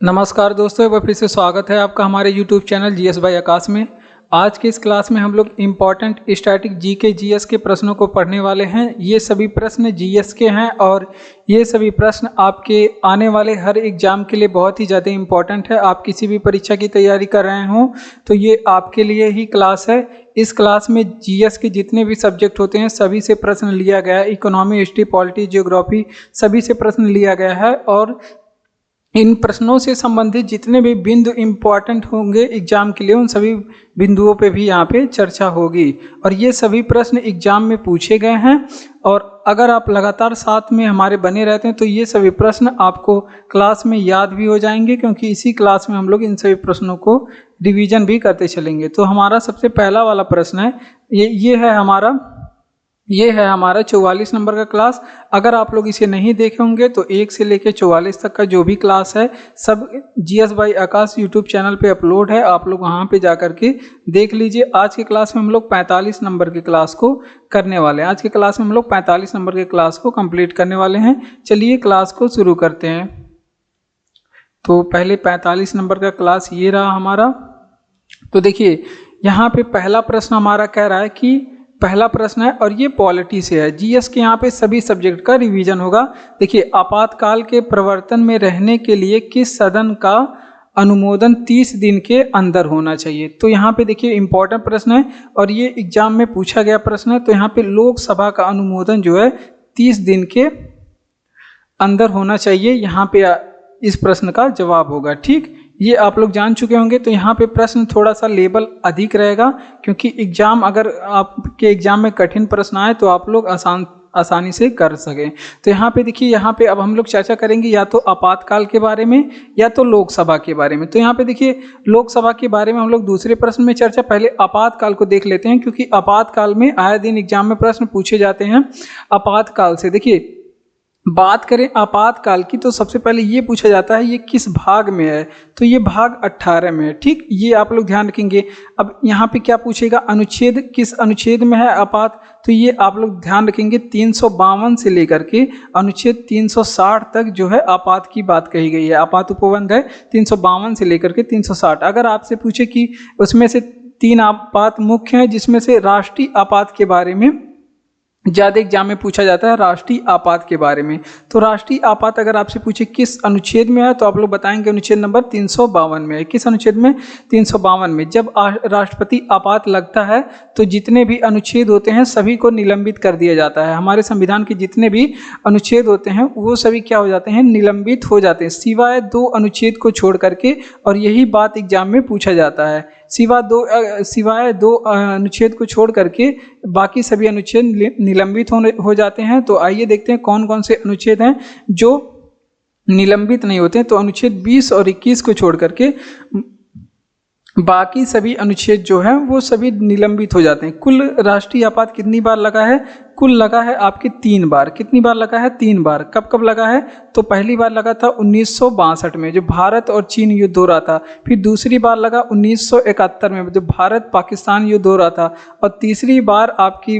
नमस्कार दोस्तों, एक बार फिर से स्वागत है आपका हमारे YouTube चैनल जीएस बाय आकाश में। आज के इस क्लास में हम लोग इम्पॉर्टेंट स्टैटिक जीके जीएस के प्रश्नों को पढ़ने वाले हैं। ये सभी प्रश्न जीएस के हैं और ये सभी प्रश्न आपके आने वाले हर एग्जाम के लिए बहुत ही ज़्यादा इम्पॉर्टेंट है। आप किसी भी परीक्षा की तैयारी कर रहे हों तो ये आपके लिए ही क्लास है। इस क्लास में जीएस के जितने भी सब्जेक्ट होते हैं सभी से प्रश्न लिया गया है। इकोनॉमी, हिस्ट्री, पॉलिटी, ज्योग्राफी सभी से प्रश्न लिया गया है और इन प्रश्नों से संबंधित जितने भी बिंदु इम्पॉर्टेंट होंगे एग्जाम के लिए उन सभी बिंदुओं पे भी यहाँ पे चर्चा होगी और ये सभी प्रश्न एग्जाम में पूछे गए हैं। और अगर आप लगातार साथ में हमारे बने रहते हैं तो ये सभी प्रश्न आपको क्लास में याद भी हो जाएंगे, क्योंकि इसी क्लास में हम लोग इन सभी प्रश्नों को रिवीजन भी करते चलेंगे। तो हमारा सबसे पहला वाला प्रश्न है, ये है हमारा 44 नंबर का क्लास। अगर आप लोग इसे नहीं देखे होंगे तो 1 से लेकर 44 तक का जो भी क्लास है सब जीएस बाय आकाश यूट्यूब चैनल पे अपलोड है, आप लोग वहां पे जा करके देख लीजिए। आज के क्लास में हम लोग 45 नंबर के क्लास को करने वाले हैं। आज के क्लास में हम लोग 45 नंबर के क्लास को कंप्लीट करने वाले हैं। चलिए क्लास को शुरू करते हैं। तो पहले 45 नंबर का क्लास ये रहा हमारा। तो देखिए यहाँ पे पहला प्रश्न हमारा कह रहा है कि पहला प्रश्न है और ये पॉलिटी से है। जीएस के यहाँ पे सभी सब्जेक्ट का रिवीजन होगा। देखिए, आपातकाल के प्रवर्तन में रहने के लिए किस सदन का अनुमोदन 30 दिन के अंदर होना चाहिए। तो यहाँ पे देखिए इंपॉर्टेंट प्रश्न है और ये एग्जाम में पूछा गया प्रश्न है। तो यहाँ पे लोकसभा का अनुमोदन जो है 30 दिन के अंदर होना चाहिए। यहाँ पे इस प्रश्न का जवाब होगा। ठीक, ये आप लोग जान चुके होंगे। तो यहाँ पे प्रश्न थोड़ा सा लेवल अधिक रहेगा, क्योंकि एग्जाम अगर आपके एग्जाम में कठिन प्रश्न आए तो आप लोग आसानी से कर सकें। तो यहाँ पे देखिए, यहाँ पे अब हम लोग चर्चा करेंगे या तो आपातकाल के बारे में या तो लोकसभा के बारे में। तो यहाँ पे देखिए लोकसभा के बारे में हम लोग दूसरे प्रश्न में चर्चा, पहले आपातकाल को देख लेते हैं, क्योंकि आपातकाल में आए दिन एग्जाम में प्रश्न पूछे जाते हैं आपातकाल से। देखिए, बात करें आपातकाल की तो सबसे पहले ये पूछा जाता है ये किस भाग में है। तो ये भाग 18 में है। ठीक, ये आप लोग ध्यान रखेंगे। अब यहाँ पे क्या पूछेगा, अनुच्छेद किस अनुच्छेद में है आपात। तो ये आप लोग ध्यान रखेंगे 352 से लेकर के अनुच्छेद 360 तक जो है आपात की बात कही गई है। आपात उपबंध है 352 से लेकर के 360। अगर आपसे पूछे कि उसमें से 3 आपात मुख्य हैं, जिसमें से राष्ट्रीय आपात के बारे में ज्यादा एग्जाम में पूछा जाता है, राष्ट्रीय आपात के बारे में। तो राष्ट्रीय आपात अगर आपसे पूछे किस अनुच्छेद में है तो आप लोग बताएंगे अनुच्छेद नंबर 352 में है। किस अनुच्छेद में? 352 में। जब राष्ट्रपति आपात लगता है तो जितने भी अनुच्छेद होते हैं सभी को निलंबित कर दिया जाता है। हमारे संविधान के जितने भी अनुच्छेद होते हैं वो सभी क्या हो जाते हैं, निलंबित हो जाते हैं, सिवाय 2 अनुच्छेद को छोड़ करके। और यही बात एग्जाम में पूछा जाता है, सिवाय दो अनुच्छेद को छोड़ करके बाकी सभी अनुच्छेद निलंबित हो जाते हैं। तो आइए देखते हैं कौन कौन से अनुच्छेद हैं जो निलंबित नहीं होते हैं। तो अनुच्छेद 20 और 21 को छोड़ करके बाकी सभी अनुच्छेद जो हैं वो सभी निलंबित हो जाते हैं। कुल राष्ट्रीय आपात कितनी बार लगा है? कुल लगा है आपके 3 बार। कितनी बार लगा है? 3 बार। कब कब लगा है? तो पहली बार लगा था 1962 में जो भारत और चीन युद्ध हो रहा था। फिर दूसरी बार लगा 1971 में जो भारत पाकिस्तान युद्ध हो रहा था। और तीसरी बार आपकी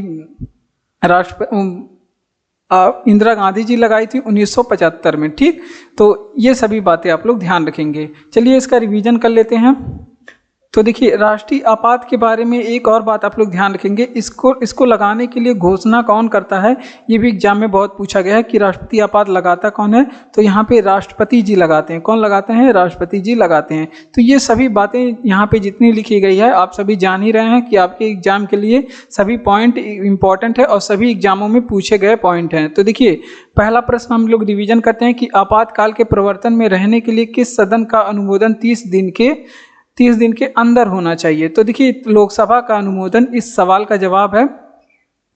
इंदिरा गांधी जी लगाई थी 1975 में। ठीक, तो ये सभी बातें आप लोग ध्यान रखेंगे। चलिए इसका रिवीजन कर लेते हैं। तो देखिए, राष्ट्रीय आपात के बारे में एक और बात आप लोग ध्यान रखेंगे, इसको लगाने के लिए घोषणा कौन करता है। ये भी एग्जाम में बहुत पूछा गया है कि राष्ट्रीय आपात लगाता कौन है। तो यहाँ पे राष्ट्रपति जी लगाते हैं। कौन लगाते हैं? राष्ट्रपति जी लगाते हैं। तो ये सभी बातें यहाँ पे जितनी लिखी गई है आप सभी जान ही रहे हैं कि आपके एग्जाम के लिए सभी पॉइंट इंपॉर्टेंट है और सभी एग्जामों में पूछे गए पॉइंट हैं। तो देखिए, पहला प्रश्न हम लोग रिवीजन करते हैं कि आपातकाल के प्रवर्तन में रहने के लिए किस सदन का अनुमोदन 30 दिन के अंदर होना चाहिए। तो देखिए, लोकसभा का अनुमोदन, इस सवाल का जवाब है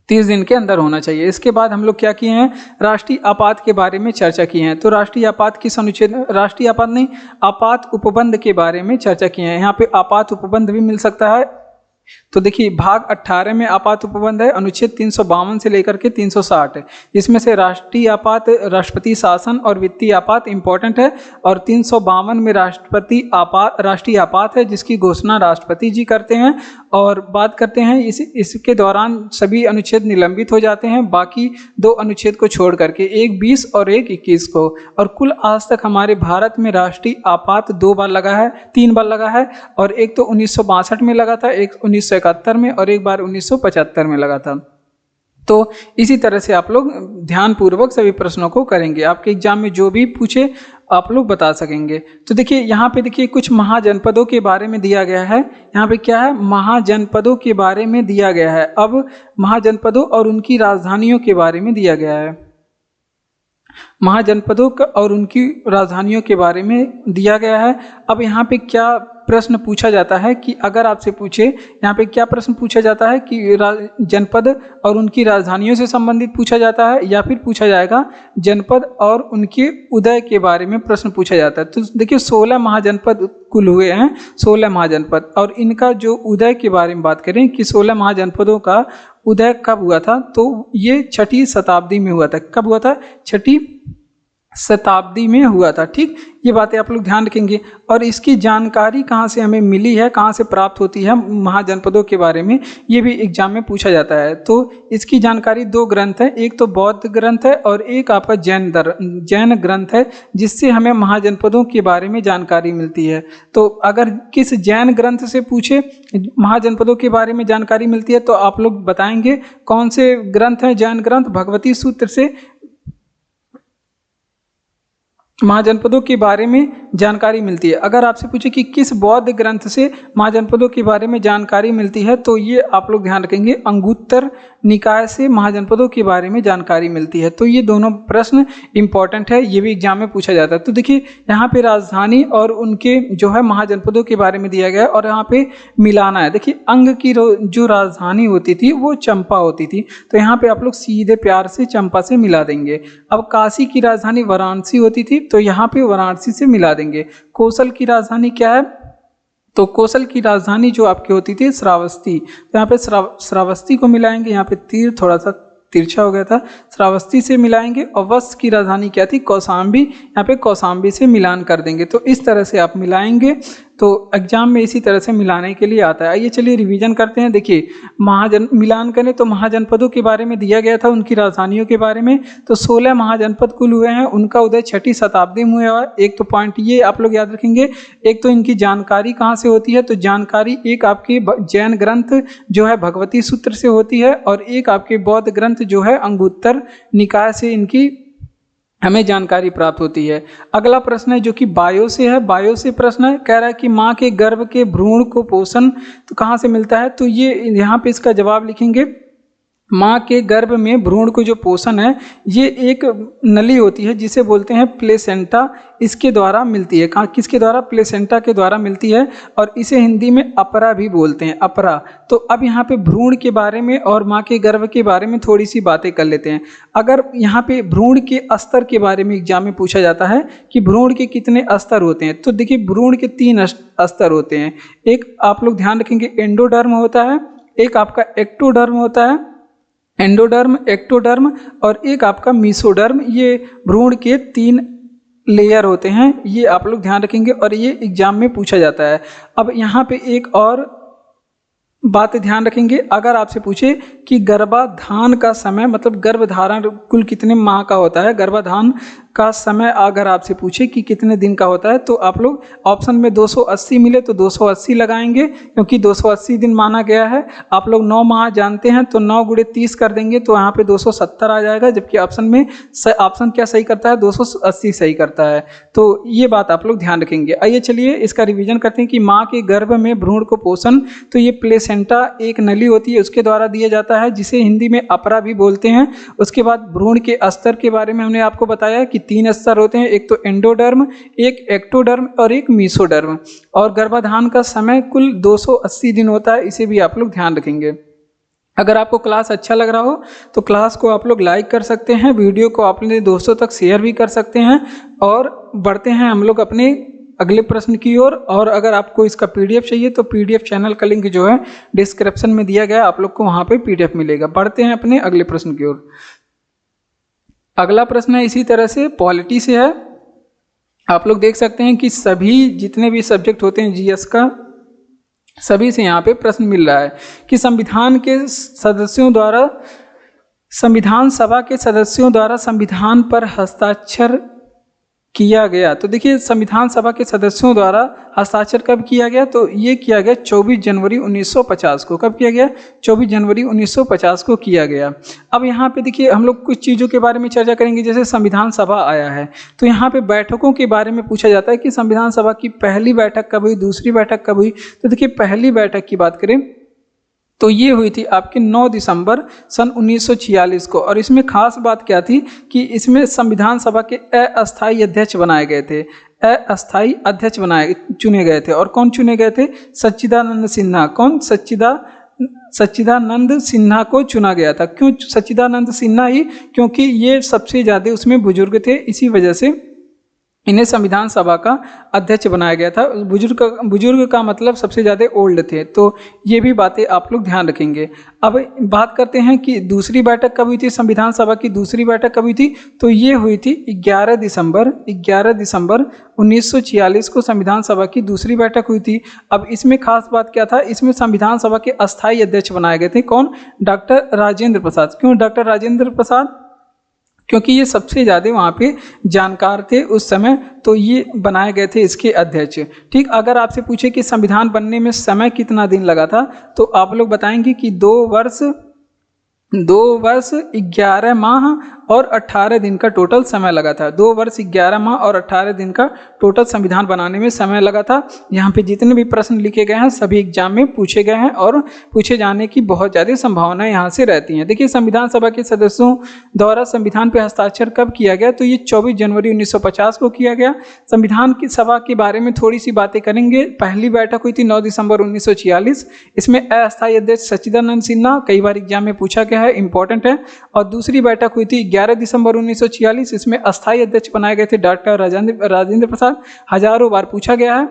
30 दिन के अंदर होना चाहिए। इसके बाद हम लोग क्या किए हैं, राष्ट्रीय आपात के बारे में चर्चा की है। तो राष्ट्रीय आपात किस अनुच्छेद, राष्ट्रीय आपात नहीं, आपात उपबंध के बारे में चर्चा की है। यहाँ पे आपात उपबंध भी मिल सकता है तो देखिए भाग 18 में आपात उपबंध है, अनुच्छेद 352 से लेकर के 360 है। इसमें से राष्ट्रीय आपात, राष्ट्रपति शासन और वित्तीय आपात इंपॉर्टेंट है, और 352 में राष्ट्रीय आपात है जिसकी घोषणा राष्ट्रपति जी करते हैं। और बात करते हैं इसके दौरान सभी अनुच्छेद निलंबित हो जाते हैं, बाकी 2 अनुच्छेद को छोड़ करके, एक 20 और एक 21 को। और कुल आज तक हमारे भारत में राष्ट्रीय आपात 3 बार लगा है, और एक तो 1962 में लगा था, एक 1971 में, और एक बार 1975 में लगा था। तो इसी तरह से आप लोग ध्यानपूर्वक सभी प्रश्नों को करेंगे, आपके एग्जाम में जो भी पूछे आप लोग बता सकेंगे। तो देखिए यहाँ पे देखिए कुछ महाजनपदों के बारे में दिया गया है। यहाँ पे क्या है, महाजनपदों के बारे में दिया गया है। अब महाजनपदों और उनकी राजधानियों के बारे में दिया गया है। महाजनपदों और उनकी राजधानियों के बारे में दिया गया है। अब यहाँ पे क्या प्रश्न पूछा जाता है कि अगर आपसे पूछे, यहाँ पे क्या प्रश्न पूछा जाता है कि जनपद और उनकी राजधानियों से संबंधित पूछा जाता है, या फिर पूछा जाएगा जनपद और उनके उदय के बारे में प्रश्न पूछा जाता है। तो देखिए 16 महाजनपद कुल हुए हैं, 16 महाजनपद, और इनका जो उदय के बारे में बात करें कि 16 महाजनपदों का उदय कब हुआ था, तो ये 6ठी शताब्दी में हुआ था। कब हुआ था? 6ठी शताब्दी में हुआ था। ठीक, ये बातें आप लोग ध्यान रखेंगे। और इसकी जानकारी कहाँ से हमें मिली है, कहाँ से प्राप्त होती है महाजनपदों के बारे में, ये भी एग्जाम में पूछा जाता है। तो इसकी जानकारी 2 ग्रंथ है, एक तो बौद्ध ग्रंथ है और एक आपका जैन ग्रंथ है, जिससे हमें महाजनपदों के बारे में जानकारी मिलती है। तो अगर किस जैन ग्रंथ से पूछे महाजनपदों के बारे में जानकारी मिलती है, तो आप लोग बताएंगे कौन से ग्रंथ हैं जैन ग्रंथ। भगवती सूत्र से महाजनपदों के बारे में जानकारी मिलती है। अगर आपसे पूछे कि किस बौद्ध ग्रंथ से महाजनपदों के बारे में जानकारी मिलती है, तो ये आप लोग ध्यान रखेंगे, अंगुत्तर निकाय से महाजनपदों के बारे में जानकारी मिलती है। तो ये दोनों प्रश्न इंपॉर्टेंट है, ये भी एग्जाम में पूछा जाता है। तो देखिए यहाँ पे राजधानी और उनके जो है महाजनपदों के बारे में दिया गया है, और यहाँ पे मिलाना है। देखिए अंग की जो राजधानी होती थी वो चंपा होती थी, तो यहाँ पे आप लोग सीधे प्यार से चंपा से मिला देंगे। अब काशी की राजधानी वाराणसी होती थी, तो यहाँ पे वाराणसी से मिला देंगे। कौशल की राजधानी क्या है, तो कौशल की राजधानी जो आपकी होती थी श्रावस्ती, तो यहाँ पे श्रावस्ती को मिलाएंगे। यहाँ पे तीर थोड़ा सा तिरछा हो गया था, श्रावस्ती से मिलाएंगे। और वत्स की राजधानी क्या थी, कौशाम्बी, यहाँ पे कौशाम्बी से मिलान कर देंगे। तो इस तरह से आप मिलाएंगे, तो एग्जाम में इसी तरह से मिलाने के लिए आता है। आइए चलिए रिवीजन करते हैं। देखिए मिलान करें तो महाजनपदों के बारे में दिया गया था, उनकी राजधानियों के बारे में। तो 16 महाजनपद कुल हुए हैं, उनका उदय 6ठी शताब्दी में हुआ। एक तो पॉइंट ये आप लोग याद रखेंगे, एक तो इनकी जानकारी कहाँ से होती है, तो जानकारी एक आपके जैन ग्रंथ जो है भगवती सूत्र से होती है, और एक आपके बौद्ध ग्रंथ जो है अंगुत्तर निकाय से इनकी हमें जानकारी प्राप्त होती है। अगला प्रश्न है जो कि बायो से है। बायो से प्रश्न है, कह रहा है कि माँ के गर्भ के भ्रूण को पोषण तो कहाँ से मिलता है, तो ये यहाँ पे इसका जवाब लिखेंगे। माँ के गर्भ में भ्रूण को जो पोषण है, ये एक नली होती है जिसे बोलते हैं प्लेसेंटा, इसके द्वारा मिलती है। कहाँ, किसके द्वारा? प्लेसेंटा के द्वारा मिलती है, और इसे हिंदी में अपरा भी बोलते हैं, अपरा। तो अब यहाँ पे भ्रूण के बारे में और माँ के गर्भ के बारे में थोड़ी सी बातें कर लेते हैं। अगर यहाँ पे भ्रूण के स्तर के बारे में एग्जाम में पूछा जाता है कि भ्रूण के कितने स्तर होते हैं, तो देखिए भ्रूण के 3 स्तर होते हैं। एक आप लोग ध्यान रखेंगे एंडोडर्म होता है, एक आपका एक्टोडर्म होता है, एंडोडर्म, एक्टोडर्म, और एक आपका मीसोडर्म। ये भ्रूण के 3 लेयर होते हैं, ये आप लोग ध्यान रखेंगे, और ये एग्जाम में पूछा जाता है। अब यहाँ पे एक और बात ध्यान रखेंगे, अगर आपसे पूछे कि गर्भाधान का समय, मतलब गर्भधारण कुल कितने माह का होता है, गर्भाधान का समय अगर आपसे पूछे कि कितने दिन का होता है, तो आप लोग ऑप्शन में 280 मिले तो 280 लगाएंगे, क्योंकि 280 दिन माना गया है। आप लोग 9 माह जानते हैं, तो 9 × 30 कर देंगे, तो यहाँ पे 270 आ जाएगा, जबकि ऑप्शन में ऑप्शन क्या सही करता है, 280 सही करता है। तो ये बात आप लोग ध्यान रखेंगे। आइए चलिए इसका रिविजन करते हैं कि माँ के गर्भ में भ्रूण को पोषण, तो ये प्लेसेंटा एक नली होती है, उसके द्वारा दिया जाता है, जिसे हिंदी में अपरा भी बोलते हैं। उसके बाद भ्रूण के स्तर के बारे में हमने आपको बताया कि 3 स्तर होते हैं, एक तो एंडोडर्म, एक एक्टोडर्म और एक मीसोडर्म। और गर्भाधान का समय कुल 280 दिन होता है, इसे भी आप लोग ध्यान रखेंगे। अगर आपको क्लास अच्छा लग रहा हो तो क्लास को आप लोग लाइक कर सकते हैं, वीडियो को अपने दोस्तों तक शेयर भी कर सकते हैं। और बढ़ते हैं हम लोग अपने अगले प्रश्न की ओर। और अगर आपको इसका पीडीएफ चाहिए तो पीडीएफ चैनल का लिंक जो है डिस्क्रिप्शन में दिया गया है, आप लोग को वहां पे पीडीएफ मिलेगा। बढ़ते हैं अपने अगले प्रश्न की ओर। अगला प्रश्न है इसी तरह से पॉलिटी से है। आप लोग देख सकते हैं कि सभी जितने भी सब्जेक्ट होते हैं जीएस का, सभी से यहाँ पे प्रश्न मिल रहा है कि संविधान सभा के सदस्यों द्वारा संविधान पर हस्ताक्षर किया गया। तो देखिए संविधान सभा के सदस्यों द्वारा हस्ताक्षर कब किया गया, तो ये किया गया 24 जनवरी 1950 को। कब किया गया? 24 जनवरी 1950 को किया गया। अब यहाँ पे देखिए हम लोग कुछ चीज़ों के बारे में चर्चा करेंगे। जैसे संविधान सभा आया है तो यहाँ पे बैठकों के बारे में पूछा जाता है कि संविधान सभा की पहली बैठक कब हुई, दूसरी बैठक कब हुई। तो देखिए पहली बैठक की बात करें तो ये हुई थी आपके 9 दिसंबर सन 1946 को। और इसमें खास बात क्या थी कि इसमें संविधान सभा के अस्थायी अध्यक्ष बनाए गए थे। अस्थायी अध्यक्ष चुने गए थे। और कौन चुने गए थे? सच्चिदानंद सिन्हा। कौन? सच्चिदानंद सिन्हा को चुना गया था। क्यों सच्चिदानंद सिन्हा ही? क्योंकि ये सबसे ज़्यादा उसमें बुजुर्ग थे, इसी वजह से इन्हें संविधान सभा का अध्यक्ष बनाया गया था। बुजुर्ग का मतलब सबसे ज़्यादा ओल्ड थे। तो ये भी बातें आप लोग ध्यान रखेंगे। अब बात करते हैं कि दूसरी बैठक कब हुई थी, संविधान सभा की दूसरी बैठक कब हुई थी। तो ये हुई थी 11 दिसंबर 1946 को संविधान सभा की दूसरी बैठक हुई थी। अब इसमें खास बात क्या था, इसमें संविधान सभा के अस्थायी अध्यक्ष बनाए गए थे। कौन? डॉक्टर राजेंद्र प्रसाद। क्यों डॉक्टर राजेंद्र प्रसाद? क्योंकि ये सबसे ज़्यादा वहाँ पे जानकार थे उस समय, तो ये बनाए गए थे इसके अध्यक्ष। ठीक, अगर आपसे पूछे कि संविधान बनने में समय कितना दिन लगा था तो आप लोग बताएंगे कि 2 वर्ष 11 माह और 18 दिन का टोटल समय लगा था। 2 वर्ष 11 माह और 18 दिन का टोटल संविधान बनाने में समय लगा था। यहाँ पे जितने भी प्रश्न लिखे गए हैं सभी एग्जाम में पूछे गए हैं और पूछे जाने की बहुत ज़्यादा संभावनाएं यहाँ से रहती हैं। देखिए संविधान सभा के सदस्यों द्वारा संविधान पर हस्ताक्षर कब किया गया, तो ये 24 जनवरी 1950 को किया गया। संविधान की सभा के बारे में थोड़ी सी बातें करेंगे। पहली बैठक हुई थी 9 दिसंबर 1946। इसमें अस्थायी अध्यक्ष सच्चिदानंद सिन्हा, कई बार एग्जाम में पूछा गया है, इंपॉर्टेंट है। और दूसरी बैठक हुई थी 11 दिसंबर 1946। इसमें अस्थायी अध्यक्ष बनाए गए थे डॉक्टर राजेंद्र प्रसाद। हजारों बार पूछा गया है।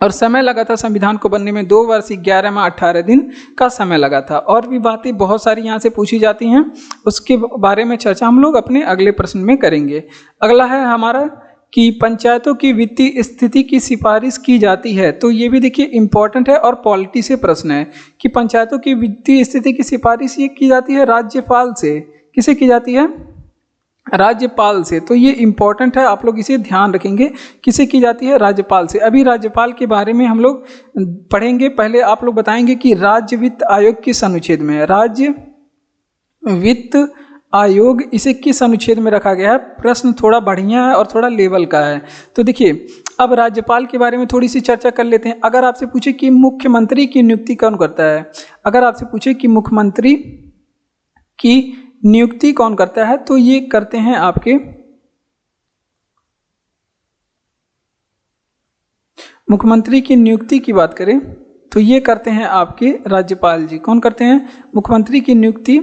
और समय लगा था संविधान को बनने में 2 वर्ष 11 माह 18 दिन का समय लगा था। और भी बातें बहुत सारी यहाँ से पूछी जाती हैं, उसके बारे में चर्चा हम लोग अपने अगले प्रश्न में करेंगे। अगला है हमारा कि पंचायतों की वित्तीय स्थिति की सिफारिश की जाती है। तो ये भी देखिए इंपॉर्टेंट है और पॉलिटी से प्रश्न है कि पंचायतों की वित्तीय स्थिति की सिफारिश ये की जाती है राज्यपाल से। किसे की जाती है? राज्यपाल से। तो ये इंपॉर्टेंट है, आप लोग इसे ध्यान रखेंगे। किसे की जाती है? राज्यपाल से। अभी राज्यपाल के बारे में हम लोग पढ़ेंगे। पहले आप लोग बताएंगे कि राज्य वित्त आयोग किस अनुच्छेद में है। राज्य वित्त आयोग इसे किस अनुच्छेद में रखा गया है? प्रश्न थोड़ा बढ़िया है और थोड़ा लेवल का है। तो देखिए अब राज्यपाल के बारे में थोड़ी सी चर्चा कर लेते हैं। अगर आपसे पूछे कि मुख्यमंत्री की नियुक्ति कौन करता है, अगर आपसे पूछे कि मुख्यमंत्री की नियुक्ति कौन करता है, तो ये करते हैं आपके मुख्यमंत्री की नियुक्ति की बात करें तो ये करते हैं आपके राज्यपाल जी। कौन करते हैं? मुख्यमंत्री की नियुक्ति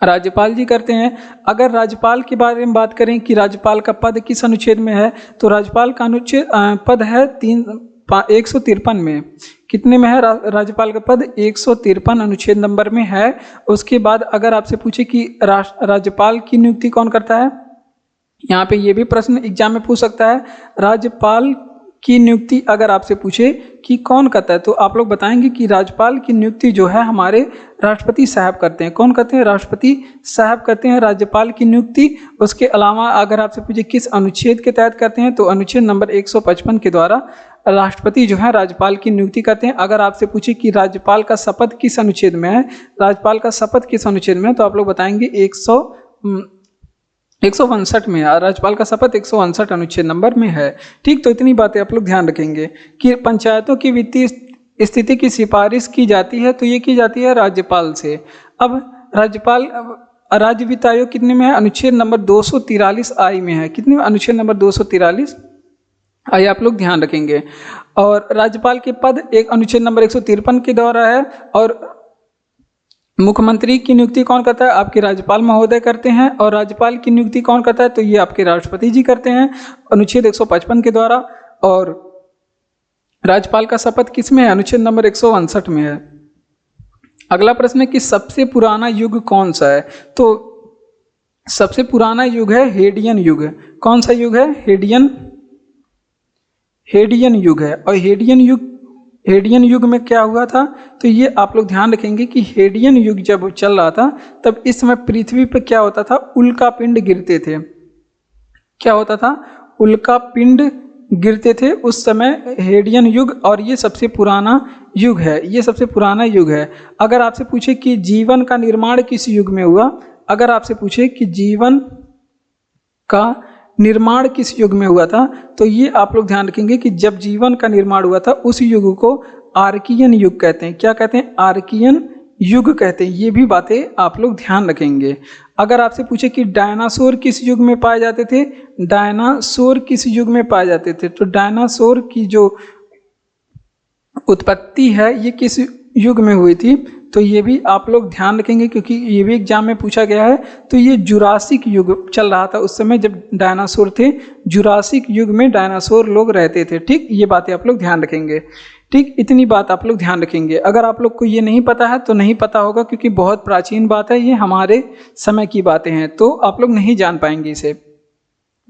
राज्यपाल जी करते हैं। अगर राज्यपाल के बारे में बात करें कि राज्यपाल का पद किस अनुच्छेद में है, तो राज्यपाल का अनुच्छेद पद है 153 में। कितने में है राज्यपाल का पद? 153 अनुच्छेद नंबर में है। उसके बाद अगर आपसे पूछे कि राज्यपाल की नियुक्ति कौन करता है, यहाँ पे ये भी प्रश्न एग्जाम में पूछ सकता है। राज्यपाल की नियुक्ति अगर आपसे पूछे कि कौन करता है, तो आप लोग बताएंगे कि राज्यपाल की नियुक्ति जो है हमारे राष्ट्रपति साहब करते हैं। कौन करते हैं? राष्ट्रपति साहब करते हैं राज्यपाल की नियुक्ति। उसके अलावा अगर आपसे पूछे किस अनुच्छेद के तहत करते हैं, तो अनुच्छेद नंबर 155 के द्वारा राष्ट्रपति जो है राज्यपाल की नियुक्ति करते हैं। अगर आपसे पूछे कि राज्यपाल का शपथ किस अनुच्छेद में है, राज्यपाल का शपथ किस अनुच्छेद में है, तो आप लोग बताएंगे 159 में। राज्यपाल का शपथ 159 अनुच्छेद नंबर में है। ठीक, तो इतनी बातें आप लोग ध्यान रखेंगे कि पंचायतों की वित्तीय स्थिति की सिफारिश की जाती है, तो ये की जाती है राज्यपाल से। अब राज्य वित्त आयोग कितने में है? अनुच्छेद नंबर 243 आई में है। कितने? अनुच्छेद नंबर 243 आई आप लोग ध्यान रखेंगे। और राज्यपाल के पद एक अनुच्छेद नंबर 153 के द्वारा है। और मुख्यमंत्री की नियुक्ति कौन करता है? आपके राज्यपाल महोदय करते हैं। और राज्यपाल की नियुक्ति कौन करता है? तो ये आपके राष्ट्रपति जी करते हैं अनुच्छेद 155 के द्वारा। और राज्यपाल का शपथ किस में है? अनुच्छेद नंबर 159 में है। अगला प्रश्न है कि सबसे पुराना युग कौन सा है? तो सबसे पुराना युग है हेडियन युग। कौन सा युग है? हेडियन युग है। और हेडियन युग में क्या हुआ था? तो ये आप लोग ध्यान रखेंगे कि हेडियन युग जब चल रहा था तब इस समय पृथ्वी पर क्या होता था? उल्का पिंड गिरते थे। क्या होता था? उल्का पिंड गिरते थे उस समय हेडियन युग, और ये सबसे पुराना युग है। ये सबसे पुराना युग है। अगर आपसे पूछे कि जीवन का निर्माण किस युग में हुआ, अगर आपसे पूछे कि जीवन का निर्माण किस युग में हुआ था, तो ये आप लोग ध्यान रखेंगे कि जब जीवन का निर्माण हुआ था उस युग को आर्कियन युग कहते हैं। क्या कहते हैं? आर्कियन युग कहते हैं। ये भी बातें आप लोग ध्यान रखेंगे। अगर आपसे पूछे कि डायनासोर किस युग में पाए जाते थे, डायनासोर किस युग में पाए जाते थे, तो डायनासोर की जो उत्पत्ति है ये किस युग में हुई थी, तो ये भी आप लोग ध्यान रखेंगे क्योंकि ये भी एग्जाम में पूछा गया है। तो ये जुरासिक युग चल रहा था उस समय जब डायनासोर थे। जुरासिक युग में डायनासोर लोग रहते थे। ठीक, ये बातें आप लोग ध्यान रखेंगे। ठीक, इतनी बात आप लोग ध्यान रखेंगे। अगर आप लोग को ये नहीं पता है तो नहीं पता होगा, क्योंकि बहुत प्राचीन बात है, ये हमारे समय की बातें हैं, तो आप लोग नहीं जान पाएंगे इसे।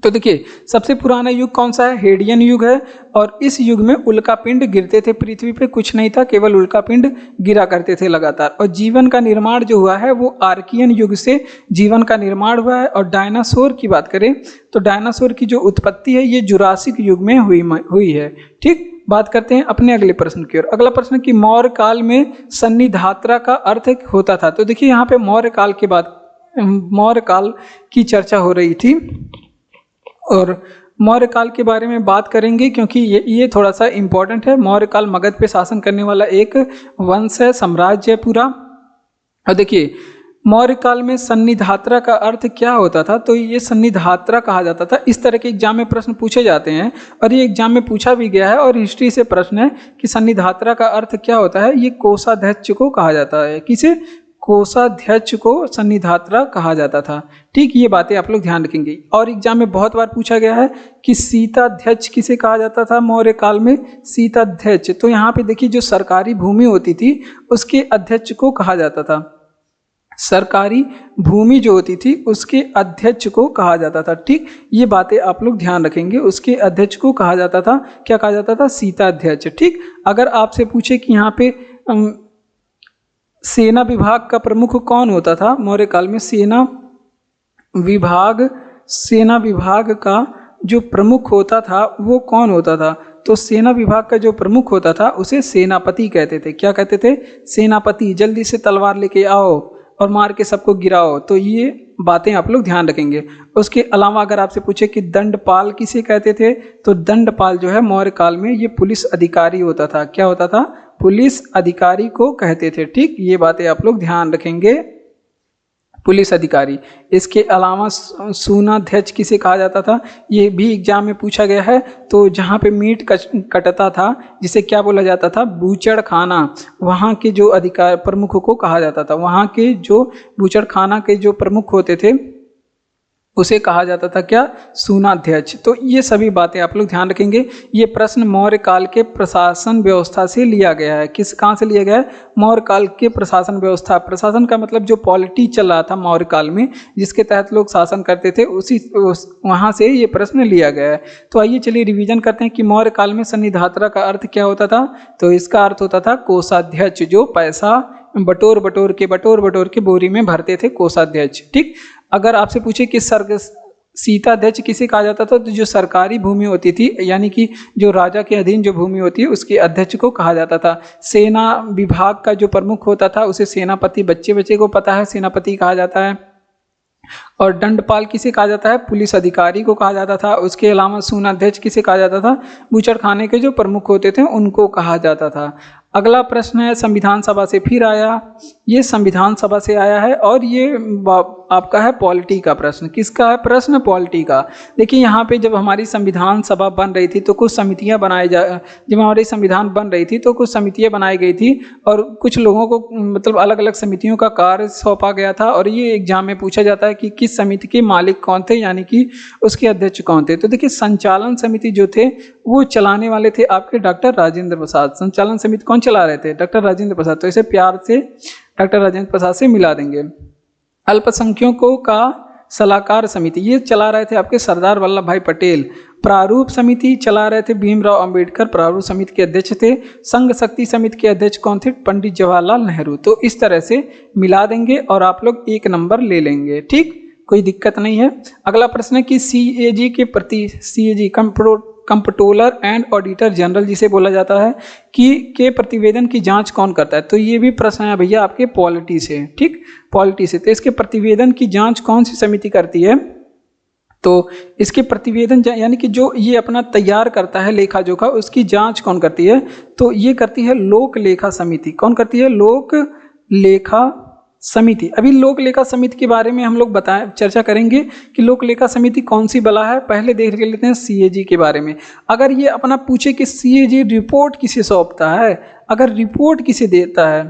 तो देखिए, सबसे पुराना युग कौन सा है? हेडियन युग है। और इस युग में उल्का पिंड गिरते थे पृथ्वी पे, कुछ नहीं था, केवल उल्का पिंड गिरा करते थे लगातार। और जीवन का निर्माण जो हुआ है वो आर्कियन युग से जीवन का निर्माण हुआ है। और डायनासोर की बात करें तो डायनासोर की जो उत्पत्ति है ये जुरासिक युग में हुई है। ठीक, बात करते हैं अपने अगले प्रश्न की ओर। अगला प्रश्न कि मौर्य काल में सन्निधात्रा का अर्थ होता था। तो देखिए, यहाँ पे मौर्य काल की चर्चा हो रही थी और मौर्य काल के बारे में बात करेंगे क्योंकि ये थोड़ा सा इम्पोर्टेंट है। मौर्य काल मगध पे शासन करने वाला एक वंश है, साम्राज्य है पूरा। और देखिए, मौर्य काल में सन्निधात्रा का अर्थ क्या होता था? तो ये सन्निधात्रा कहा जाता था। इस तरह के एग्जाम में प्रश्न पूछे जाते हैं और ये एग्जाम में पूछा भी गया है और हिस्ट्री से प्रश्न है कि सन्निधात्रा का अर्थ क्या होता है। ये कोषाध्यक्ष को कहा जाता है। किसे? कोषाध्यक्ष को सन्निधात्रा कहा जाता था। ठीक, ये बातें आप लोग ध्यान रखेंगे। और एग्जाम में बहुत बार पूछा गया है कि सीताध्यक्ष किसे कहा जाता था मौर्य काल में? सीताध्यक्ष। तो यहाँ पे देखिए, जो सरकारी भूमि होती थी उसके अध्यक्ष को कहा जाता था। सरकारी भूमि जो होती थी उसके अध्यक्ष को कहा जाता था। ठीक, ये बातें आप लोग ध्यान रखेंगे। उसके अध्यक्ष को कहा जाता था, क्या कहा जाता था? सीताध्यक्ष। ठीक, अगर आपसे पूछे कि यहाँ पे सेना विभाग का प्रमुख कौन होता था मौर्य काल में? सेना विभाग का जो प्रमुख होता था वो कौन होता था? तो सेना विभाग का जो प्रमुख होता था उसे सेनापति कहते थे। क्या कहते थे? सेनापति। जल्दी से तलवार लेके आओ और मार के सबको गिराओ। तो ये बातें आप लोग ध्यान रखेंगे। उसके अलावा अगर आपसे पूछे कि दंडपाल किसे कहते थे, तो दंडपाल जो है मौर्य काल में ये पुलिस अधिकारी होता था। क्या होता था? पुलिस अधिकारी को कहते थे। ठीक, ये बातें आप लोग ध्यान रखेंगे, पुलिस अधिकारी। इसके अलावा सूनाध्यक्ष किसे कहा जाता था? ये भी एग्जाम में पूछा गया है। तो जहाँ पे मीट कटता था जिसे क्या बोला जाता था? बूचड़ खाना। वहाँ के जो अधिकार प्रमुख को कहा जाता था। वहाँ के जो बूचड़ खाना के जो प्रमुख होते थे उसे कहा जाता था क्या? सूनाध्यक्ष। तो ये सभी बातें आप लोग ध्यान रखेंगे। ये प्रश्न मौर्य काल के प्रशासन व्यवस्था से लिया गया है। कहाँ से लिया गया है? मौर्य काल के प्रशासन व्यवस्था। प्रशासन का मतलब जो पॉलिटी चल रहा था मौर्य काल में, जिसके तहत लोग शासन करते थे, वहाँ से ये प्रश्न लिया गया है। तो आइए चलिए रिवीजन करते हैं कि मौर्य काल में सन्निधात्रा का अर्थ क्या होता था। तो इसका अर्थ होता था कोषाध्यक्ष, जो पैसा बटोर बटोर के बोरी में भरते थे, कोषाध्यक्ष। ठीक, अगर आपसे पूछे कि सीताध्यक्ष किसे कहा जाता था, तो जो सरकारी भूमि होती थी, यानी कि जो राजा के अधीन जो भूमि होती है उसके अध्यक्ष को कहा जाता था। सेना विभाग का जो प्रमुख होता था उसे सेनापति, बच्चे को पता है, सेनापति कहा जाता है। और दंडपाल किसे कहा जाता है? पुलिस अधिकारी को कहा जाता था। उसके अलावा सूनाध्यक्ष किसे कहा जाता था? बूचड़खाने के जो प्रमुख होते थे उनको कहा जाता था। अगला प्रश्न है संविधान सभा से फिर आया। ये संविधान सभा से आया है और ये आपका है पॉलिटी का प्रश्न। किसका है प्रश्न? पॉलिटी का। देखिए, यहाँ पे जब हमारी संविधान सभा बन रही थी तो कुछ समितियाँ जब हमारी संविधान बन रही थी तो कुछ समितियाँ बनाई गई थी और कुछ लोगों को मतलब अलग अलग समितियों का कार्य सौंपा गया था। और ये एग्जाम में पूछा जाता है कि किस इस समिति के मालिक कौन थे, यानी कि उसके अध्यक्ष कौन थे। तो देखिए संचालन समिति जो थे वो चलाने वाले थे आपके डॉक्टर राजेंद्र प्रसाद। संचालन समिति कौन चला रहे थे, डॉक्टर राजेंद्र प्रसाद। तो इसे प्यार से डॉक्टर राजेंद्र प्रसाद से मिला देंगे। अल्पसंख्यकों का सलाहकार समिति ये चला रहे थे आपके सरदार वल्लभ भाई पटेल। प्रारूप समिति चला रहे थे भीमराव अंबेडकर, प्रारूप समिति के अध्यक्ष थे। संघ शक्ति समिति के अध्यक्ष कौन थे, पंडित जवाहरलाल नेहरू। तो इस तरह से मिला देंगे और आप लोग 1 नंबर ले लेंगे, ठीक, कोई दिक्कत नहीं है। अगला प्रश्न है कि CAG के प्रति, CAG comptroller and auditor general जिसे बोला जाता है के प्रतिवेदन की जांच कौन करता है। तो ये भी प्रश्न है भैया आपके पॉलिटी से, ठीक, पॉलिटी से। तो इसके प्रतिवेदन की जांच कौन सी समिति करती है, तो इसके प्रतिवेदन यानी कि जो ये अपना तैयार करता है लेखा जोखा, उसकी जांच कौन करती है, तो ये करती है लोक लेखा समिति। कौन करती है, लोक लेखा समिति। अभी लोक लेखा समिति के बारे में हम लोग चर्चा करेंगे कि लोक लेखा समिति कौन सी बला है। पहले देख लेते हैं CAG के बारे में। अगर ये अपना पूछे कि CAG रिपोर्ट किसे सौंपता है, अगर रिपोर्ट किसे देता है,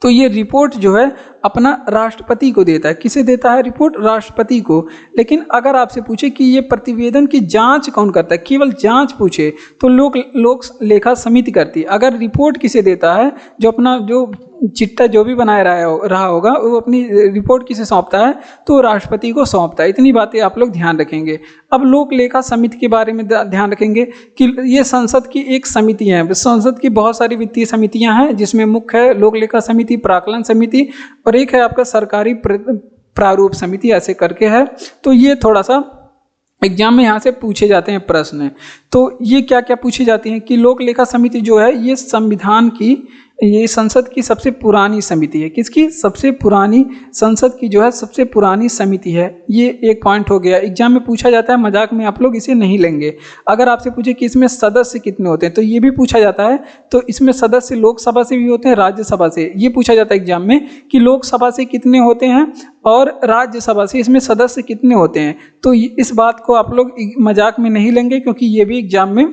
तो ये रिपोर्ट जो है अपना राष्ट्रपति को देता है। किसे देता है रिपोर्ट, राष्ट्रपति को। लेकिन अगर आपसे पूछे कि ये प्रतिवेदन की जांच कौन करता है, केवल जांच पूछे, तो लोक लेखा समिति करती है। अगर रिपोर्ट किसे देता है, जो अपना जो चिट्ठा जो भी बनाए रहा होगा वो अपनी रिपोर्ट किसे सौंपता है, तो राष्ट्रपति को सौंपता है। इतनी बातें आप लोग ध्यान रखेंगे। अब लोक लेखा समिति के बारे में ध्यान रखेंगे कि ये संसद की एक समिति है। संसद की बहुत सारी वित्तीय समितियां हैं, जिसमें मुख्य है लोक लेखा समिति, प्राक्कलन समिति, और एक है आपका सरकारी प्रारूप समिति, ऐसे करके है। तो ये थोड़ा सा एग्जाम में यहाँ से पूछे जाते हैं प्रश्न। तो ये क्या क्या पूछी जाती हैं कि लोक लेखा समिति जो है ये संविधान की, ये संसद की सबसे पुरानी समिति है। किसकी, सबसे पुरानी, संसद की जो है सबसे पुरानी समिति है। ये एक पॉइंट हो गया, एग्जाम में पूछा जाता है, मजाक में आप लोग इसे नहीं लेंगे। अगर आपसे पूछे कि इसमें सदस्य कितने होते हैं, तो ये भी पूछा जाता है। तो इसमें सदस्य लोकसभा से भी होते हैं, राज्यसभा से। ये पूछा जाता है एग्जाम में कि लोकसभा से कितने होते हैं और राज्यसभा से इसमें सदस्य कितने होते हैं। तो इस बात को आप लोग मजाक में नहीं लेंगे, क्योंकि ये भी एग्जाम में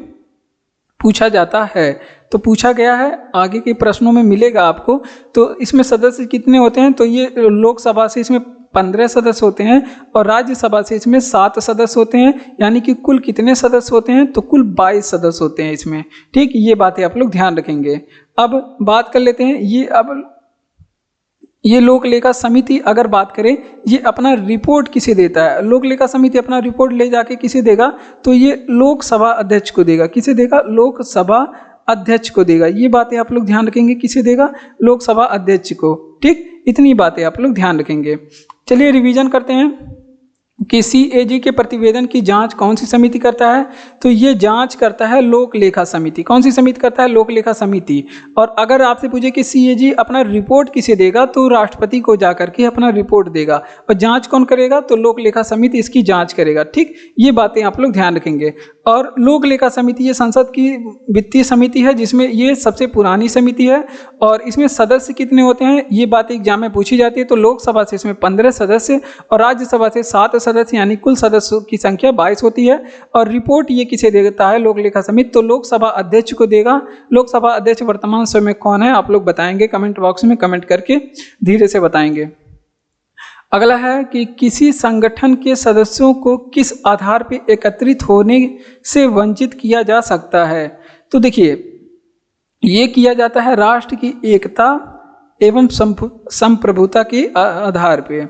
पूछा जाता है। तो पूछा गया है, आगे के प्रश्नों में मिलेगा आपको। तो इसमें सदस्य कितने होते हैं, तो ये लोकसभा से इसमें 15 सदस्य होते हैं और राज्यसभा से इसमें 7 सदस्य होते हैं। यानी कि कुल कितने सदस्य होते हैं, तो कुल 22 सदस्य होते हैं इसमें, ठीक। ये बातें आप लोग ध्यान रखेंगे। अब बात कर लेते हैं ये लोक लेखा समिति अगर बात करें, ये अपना रिपोर्ट किसे देता है। लोक लेखा समिति अपना रिपोर्ट ले जाके किसे देगा, तो ये लोकसभा अध्यक्ष को देगा। किसे देगा, लोकसभा अध्यक्ष को देगा। ये बातें आप लोग ध्यान रखेंगे, किसे देगा, लोकसभा अध्यक्ष को, ठीक। इतनी बातें आप लोग ध्यान रखेंगे। चलिए रिवीजन करते हैं कि CAG के प्रतिवेदन की जांच कौन सी समिति करता है, तो ये जांच करता है लोक लेखा समिति। कौन सी समिति करता है, लोक लेखा समिति। और अगर आपसे पूछे कि CAG अपना रिपोर्ट किसे देगा, तो राष्ट्रपति को जाकर के अपना रिपोर्ट देगा। और जांच कौन करेगा, तो लोक लेखा समिति इसकी जांच करेगा, ठीक। ये बातें आप लोग ध्यान रखेंगे। और लोक लेखा समिति ये संसद की वित्तीय समिति है, जिसमें ये सबसे पुरानी समिति है। और इसमें सदस्य कितने होते हैं, ये बात एग्जाम में पूछी जाती है। तो लोकसभा से इसमें 15 सदस्य और राज्यसभा से 7 सदस्य, यानी कुल सदस्यों की संख्या 22 होती है। और रिपोर्ट ये किसे देता है, लोक लेखा समिति, तो लोकसभा अध्यक्ष को देगा। लोकसभा अध्यक्ष वर्तमान समय में कौन है, आप लोग बताएंगे कमेंट बॉक्स में, कमेंट करके धीरे से बताएंगे। अगला है कि किसी संगठन के सदस्यों को किस आधार पर एकत्रित होने से वंचित किया जा सकता है। तो देखिए ये किया जाता है राष्ट्र की एकता एवं संप्रभुता के आधार पे।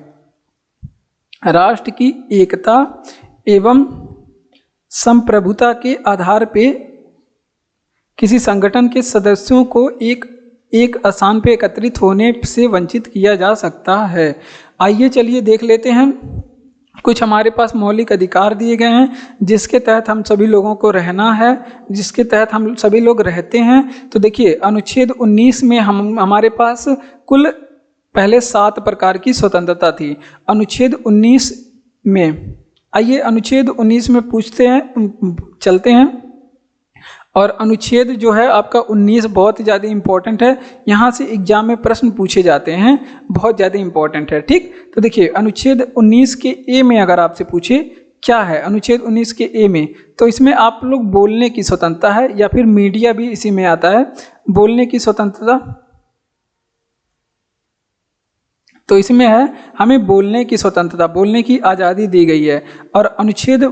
राष्ट्र की एकता एवं संप्रभुता के आधार पे किसी संगठन के सदस्यों को एक स्थान पे एकत्रित होने से वंचित किया जा सकता है। आइए चलिए देख लेते हैं। कुछ हमारे पास मौलिक अधिकार दिए गए हैं जिसके तहत हम सभी लोगों को रहना है, जिसके तहत हम सभी लोग रहते हैं। तो देखिए अनुच्छेद 19 में हमारे पास कुल पहले 7 प्रकार की स्वतंत्रता थी। अनुच्छेद 19 में, आइए अनुच्छेद 19 में पूछते हैं, चलते हैं। और अनुच्छेद जो है आपका 19 बहुत ही ज़्यादा इंपॉर्टेंट है, यहाँ से एग्जाम में प्रश्न पूछे जाते हैं, बहुत ज़्यादा इंपॉर्टेंट है, ठीक। तो देखिए अनुच्छेद 19 के ए में अगर आपसे पूछे क्या है अनुच्छेद 19 के ए में, तो इसमें आप लोग बोलने की स्वतंत्रता है, या फिर मीडिया भी इसी में आता है, बोलने की स्वतंत्रता। तो इसमें है हमें बोलने की स्वतंत्रता, बोलने की आज़ादी दी गई है। और अनुच्छेद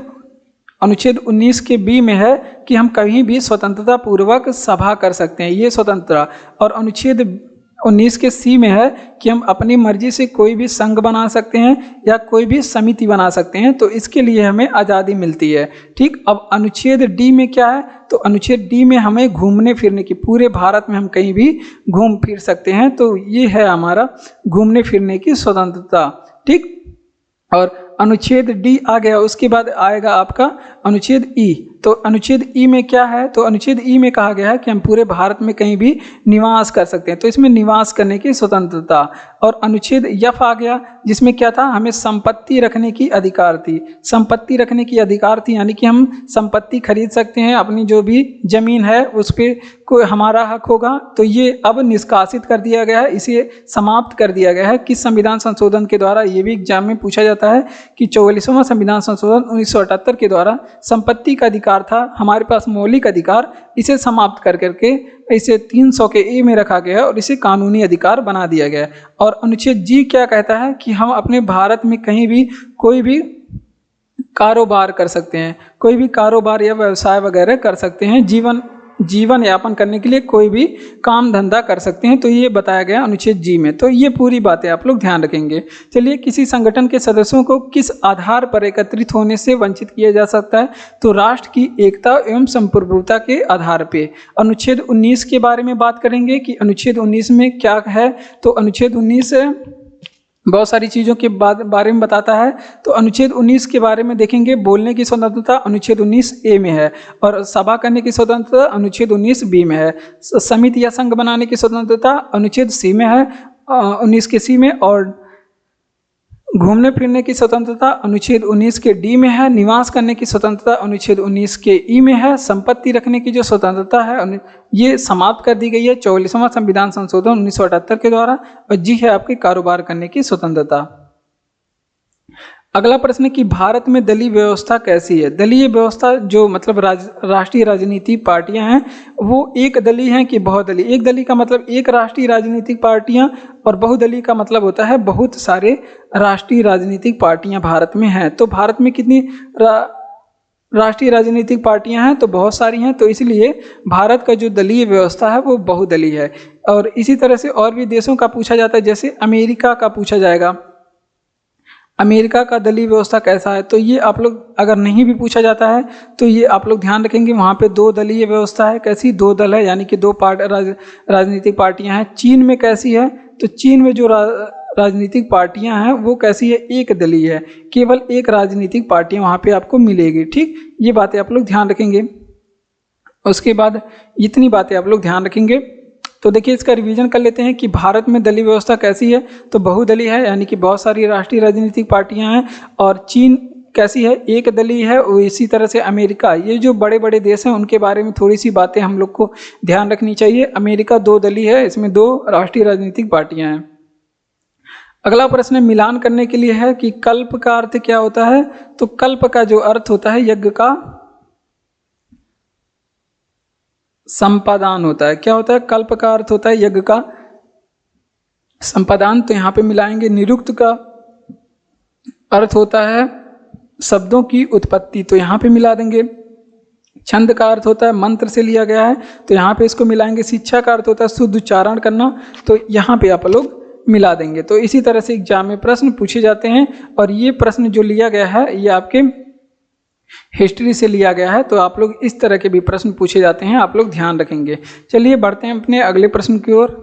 19 के बी में है कि हम कहीं भी स्वतंत्रता पूर्वक सभा कर सकते हैं, ये स्वतंत्रता। और अनुच्छेद 19 के सी में है कि हम अपनी मर्जी से कोई भी संघ बना सकते हैं या कोई भी समिति बना सकते हैं, तो इसके लिए हमें आज़ादी मिलती है। ठीक, अब अनुच्छेद डी में क्या है, तो अनुच्छेद डी में हमें घूमने फिरने की, पूरे भारत में हम कहीं भी घूम फिर सकते हैं, तो ये है हमारा घूमने फिरने की स्वतंत्रता। ठीक, और अनुच्छेद डी आ गया, उसके बाद आएगा आपका अनुच्छेद ई। तो अनुच्छेद ई में क्या है, तो अनुच्छेद ई में कहा गया है कि हम पूरे भारत में कहीं भी निवास कर सकते हैं, तो इसमें निवास करने की स्वतंत्रता। और अनुच्छेद एफ आ गया, जिसमें क्या था, हमें संपत्ति रखने की अधिकार थी, संपत्ति रखने की अधिकार थी, यानी कि हम संपत्ति खरीद सकते हैं, अपनी जो भी जमीन है उस पर कोई हमारा हक होगा। तो ये अब निष्कासित कर दिया गया है, इसे समाप्त कर दिया गया है। किस संविधान संशोधन के द्वारा, ये भी एग्जाम में पूछा जाता है कि 44वां संविधान संशोधन 1978 के द्वारा संपत्ति का अधिकार था हमारे पास, मौलिक अधिकार, इसे समाप्त कर करके इसे 300 के ए में रखा गया है और इसे कानूनी अधिकार बना दिया गया है। और अनुच्छेद जी क्या कहता है कि हम अपने भारत में कहीं भी कोई भी कारोबार कर सकते हैं, कोई भी कारोबार या व्यवसाय वगैरह कर सकते हैं, जीवन यापन करने के लिए कोई भी काम धंधा कर सकते हैं, तो ये बताया गया अनुच्छेद जी में। तो ये पूरी बातें आप लोग ध्यान रखेंगे। चलिए, किसी संगठन के सदस्यों को किस आधार पर एकत्रित होने से वंचित किया जा सकता है, तो राष्ट्र की एकता एवं संप्रभुता के आधार पे। अनुच्छेद 19 के बारे में बात करेंगे कि अनुच्छेद 19 में क्या है, तो अनुच्छेद 19 बहुत सारी चीज़ों के बारे में बताता है। तो अनुच्छेद 19 के बारे में देखेंगे, बोलने की स्वतंत्रता अनुच्छेद 19 ए में है, और सभा करने की स्वतंत्रता अनुच्छेद 19 बी में है, समिति या संघ बनाने की स्वतंत्रता अनुच्छेद सी में है, 19 के सी में, और घूमने फिरने की स्वतंत्रता अनुच्छेद 19 के डी में है, निवास करने की स्वतंत्रता अनुच्छेद 19 के ई में है, संपत्ति रखने की जो स्वतंत्रता है ये समाप्त कर दी गई है 44वां संविधान संशोधन 1978 के द्वारा। और जी है आपके कारोबार करने की स्वतंत्रता। अगला प्रश्न है कि भारत में दलीय व्यवस्था कैसी है। दलीय व्यवस्था जो मतलब राष्ट्रीय राजनीतिक पार्टियां हैं वो एक दलीय हैं कि बहुदलीय। एक दलीय का मतलब एक राष्ट्रीय राजनीतिक पार्टियां, और बहुदलीय का मतलब होता है बहुत सारे राष्ट्रीय राजनीतिक पार्टियां भारत में हैं। तो भारत में कितनी राष्ट्रीय राजनीतिक पार्टियां हैं, तो बहुत सारी हैं, तो इसलिए भारत का जो दलीय व्यवस्था है वो बहुदलीय है। और इसी तरह से और भी देशों का पूछा जाता है, जैसे अमेरिका का पूछा जाएगा, अमेरिका का दलीय व्यवस्था कैसा है, तो ये आप लोग अगर नहीं भी पूछा जाता है तो ये आप लोग ध्यान रखेंगे, वहाँ पे दो दलीय व्यवस्था है। कैसी, दो दल है, यानी कि दो राजनीतिक पार्टियां हैं। चीन में कैसी है, तो चीन में जो राजनीतिक पार्टियां हैं वो कैसी है, एक दलीय है, केवल एक राजनीतिक पार्टियां वहाँ पे आपको मिलेगी। ठीक, ये बातें आप लोग ध्यान रखेंगे। उसके बाद इतनी बातें आप लोग ध्यान रखेंगे। तो देखिए, इसका रिवीजन कर लेते हैं कि भारत में दलीय व्यवस्था कैसी है, तो बहुदलीय है, यानी कि बहुत सारी राष्ट्रीय राजनीतिक पार्टियां हैं। और चीन कैसी है, एक दलीय है। और इसी तरह से अमेरिका, ये जो बड़े बड़े देश हैं उनके बारे में थोड़ी सी बातें हम लोग को ध्यान रखनी चाहिए। अमेरिका दो दलीय है, इसमें दो राष्ट्रीय राजनीतिक पार्टियां हैं। अगला प्रश्न मिलान करने के लिए है कि कल्प का अर्थ क्या होता है, तो कल्प का जो अर्थ होता है यज्ञ का संपादन होता है। क्या होता है, कल्प का अर्थ होता है यज्ञ का संपादन। तो यहाँ पे मिलाएंगे। निरुक्त का अर्थ होता है शब्दों की उत्पत्ति, तो यहाँ पे मिला देंगे। छंद का अर्थ होता है मंत्र से लिया गया है, तो यहाँ पे इसको मिलाएंगे। शिक्षा का अर्थ होता है शुद्ध उच्चारण करना, तो यहाँ पे आप लोग मिला देंगे। तो इसी तरह से एग्जाम में प्रश्न पूछे जाते हैं। और ये प्रश्न जो लिया गया है ये आपके हिस्ट्री से लिया गया है, तो आप लोग इस तरह के भी प्रश्न पूछे जाते हैं, आप लोग ध्यान रखेंगे। चलिए बढ़ते हैं अपने अगले प्रश्न की ओर।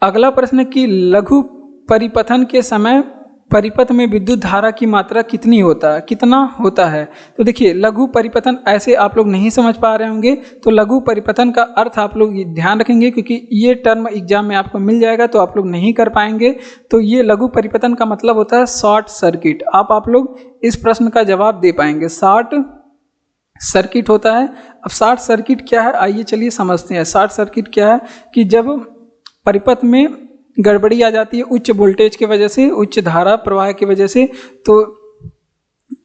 अगला प्रश्न कि लघु परिपथन के समय परिपथ में विद्युत धारा की मात्रा कितना होता है। तो देखिए, लघु परिपथन ऐसे आप लोग नहीं समझ पा रहे होंगे, तो लघु परिपथन का अर्थ आप लोग ध्यान रखेंगे, क्योंकि ये टर्म एग्जाम में आपको मिल जाएगा तो आप लोग नहीं कर पाएंगे। तो ये लघु परिपथन का मतलब होता है शॉर्ट सर्किट। आप लोग इस प्रश्न का जवाब दे पाएंगे, शॉर्ट सर्किट होता है। अब शॉर्ट सर्किट क्या है, आइए चलिए समझते हैं। शॉर्ट सर्किट क्या है कि जब परिपथ में गड़बड़ी आ जाती है उच्च वोल्टेज की वजह से, उच्च धारा प्रवाह की वजह से, तो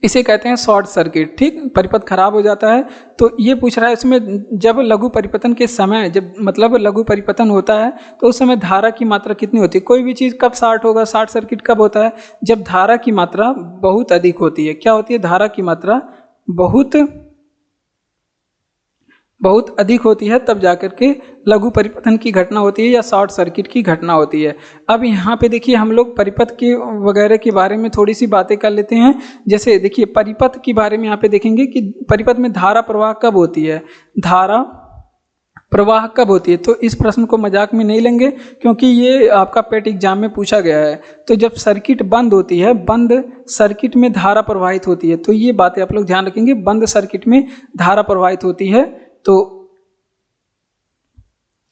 इसे कहते हैं शॉर्ट सर्किट। ठीक, परिपथ खराब हो जाता है। तो ये पूछ रहा है इसमें, जब लघु परिपतन के समय, जब मतलब लघु परिपतन होता है तो उस समय धारा की मात्रा कितनी होती है। कोई भी चीज़ कब शॉर्ट होगा, शॉर्ट सर्किट कब होता है, जब धारा की मात्रा बहुत अधिक होती है। क्या होती है, धारा की मात्रा बहुत अधिक होती है, तब जाकर के लघु परिपतन की घटना होती है या शॉर्ट सर्किट की घटना होती है। अब यहाँ पे देखिए हम लोग परिपथ के वगैरह के बारे में थोड़ी सी बातें कर लेते हैं। जैसे देखिए परिपथ के बारे में यहाँ पे देखेंगे कि परिपथ में धारा प्रवाह कब होती है, धारा प्रवाह कब होती है। तो इस प्रश्न को मजाक में नहीं लेंगे, क्योंकि ये आपका पेट एग्जाम में पूछा गया है। तो जब सर्किट बंद होती है, बंद सर्किट में धारा प्रवाहित होती है, तो ये बातें आप लोग ध्यान रखेंगे, बंद सर्किट में धारा प्रवाहित होती है, तो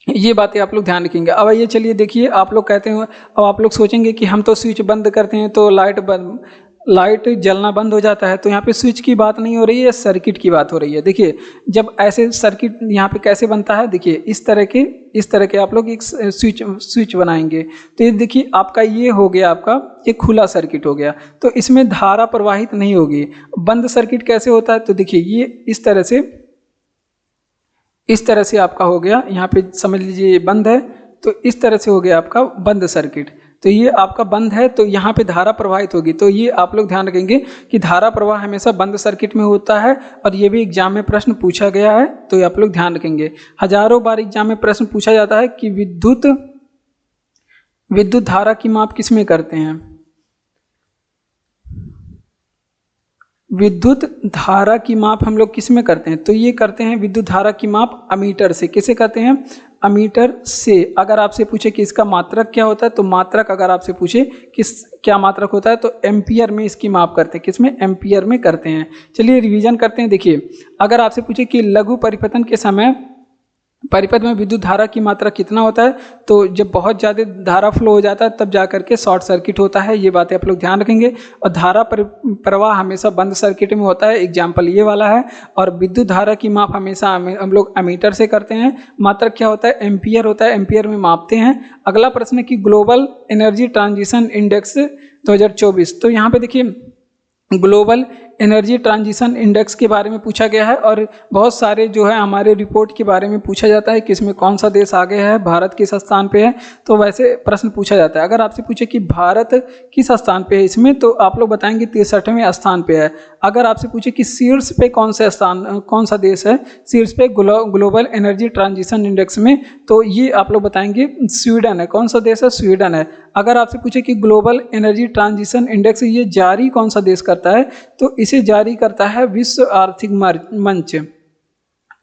ये बातें आप लोग ध्यान रखेंगे। अब ये चलिए देखिए, आप लोग कहते हैं, अब आप लोग सोचेंगे कि हम तो स्विच बंद करते हैं तो लाइट जलना बंद हो जाता है। तो यहाँ पे स्विच की बात नहीं हो रही है, सर्किट की बात हो रही है। देखिए जब ऐसे सर्किट यहाँ पे कैसे बनता है, देखिए इस तरह के आप लोग एक स्विच बनाएंगे। तो ये देखिए आपका ये हो गया, आपका ये खुला सर्किट हो गया, तो इसमें धारा प्रवाहित नहीं होगी। बंद सर्किट कैसे होता है, तो देखिए ये इस तरह से आपका हो गया, यहाँ पे समझ लीजिए बंद है, तो इस तरह से हो गया आपका बंद सर्किट। तो ये आपका बंद है, तो यहाँ पे धारा प्रवाहित होगी। तो ये आप लोग ध्यान रखेंगे कि धारा प्रवाह हमेशा बंद सर्किट में होता है, और ये भी एग्जाम में प्रश्न पूछा गया है, तो ये आप लोग ध्यान रखेंगे। हजारों बार एग्जाम में प्रश्न पूछा जाता है कि विद्युत धारा की माप किस में करते हैं। विद्युत धारा की माप हम लोग किस में करते हैं, तो ये करते हैं विद्युत धारा की माप अमीटर से। किसे कहते हैं, अमीटर से। अगर आपसे पूछे कि इसका मात्रक क्या होता है, तो मात्रक अगर आपसे पूछे क्या मात्रक होता है, तो एम्पियर में इसकी माप करते हैं। किसमें, एम्पियर में करते हैं। चलिए रिवीजन करते हैं। देखिए अगर आपसे पूछे कि लघु परिपतन के समय परिपथ में विद्युत धारा की मात्रा कितना होता है, तो जब बहुत ज़्यादा धारा फ्लो हो जाता है तब जाकर के शॉर्ट सर्किट होता है। ये बातें आप लोग ध्यान रखेंगे। और धारा प्रवाह हमेशा बंद सर्किट में होता है, एग्जाम्पल ये वाला है। और विद्युत धारा की माप हमेशा हम लोग अमीटर से करते हैं। मात्रक क्या होता है, एम्पियर होता है, एम्पियर में मापते हैं। अगला प्रश्न है कि ग्लोबल एनर्जी ट्रांजिशन इंडेक्स 2024। तो यहाँ पे देखिए ग्लोबल एनर्जी ट्रांजिशन इंडेक्स के बारे में पूछा गया है, और बहुत सारे जो है हमारे रिपोर्ट के बारे में पूछा जाता है कि इसमें कौन सा देश आगे है, भारत किस स्थान पे है, तो वैसे प्रश्न पूछा जाता है। अगर आपसे पूछे कि भारत किस स्थान पे है इसमें, तो आप लोग बताएंगे 63वें स्थान पे है। अगर आपसे पूछे कि शीर्ष पे कौन सा देश है शीर्ष पे ग्लोबल एनर्जी ट्रांजिशन इंडेक्स में, तो ये आप लोग बताएंगे स्वीडन है। कौन सा देश है, स्वीडन है। अगर आपसे पूछे कि ग्लोबल एनर्जी ट्रांजिशन इंडेक्स ये जारी कौन सा देश करता है, तो इसे जारी करता है विश्व आर्थिक मंच।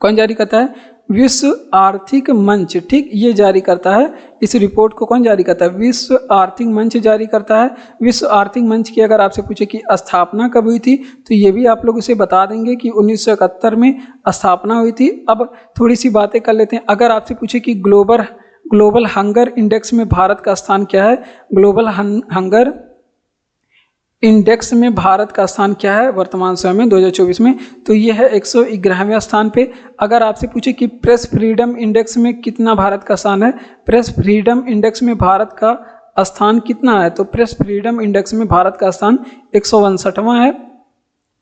कौन जारी करता है, विश्व आर्थिक मंच। ठीक, ये जारी करता है। इस रिपोर्ट को कौन जारी करता है, विश्व आर्थिक मंच जारी करता है। विश्व आर्थिक मंच की अगर आपसे पूछे कि स्थापना कब हुई थी, तो ये भी आप लोग उसे बता देंगे कि 1971 में स्थापना हुई थी। अब थोड़ी सी बातें कर लेते हैं। अगर आपसे पूछे कि ग्लोबल हंगर इंडेक्स में भारत का स्थान क्या है, ग्लोबल हंगर इंडेक्स में भारत का स्थान क्या है वर्तमान समय में 2024 में, तो ये है 111वें स्थान पे। अगर आपसे पूछे कि प्रेस फ्रीडम इंडेक्स में कितना भारत का स्थान है, प्रेस फ्रीडम इंडेक्स में भारत का स्थान कितना है, तो प्रेस फ्रीडम इंडेक्स में भारत का स्थान 162वां है।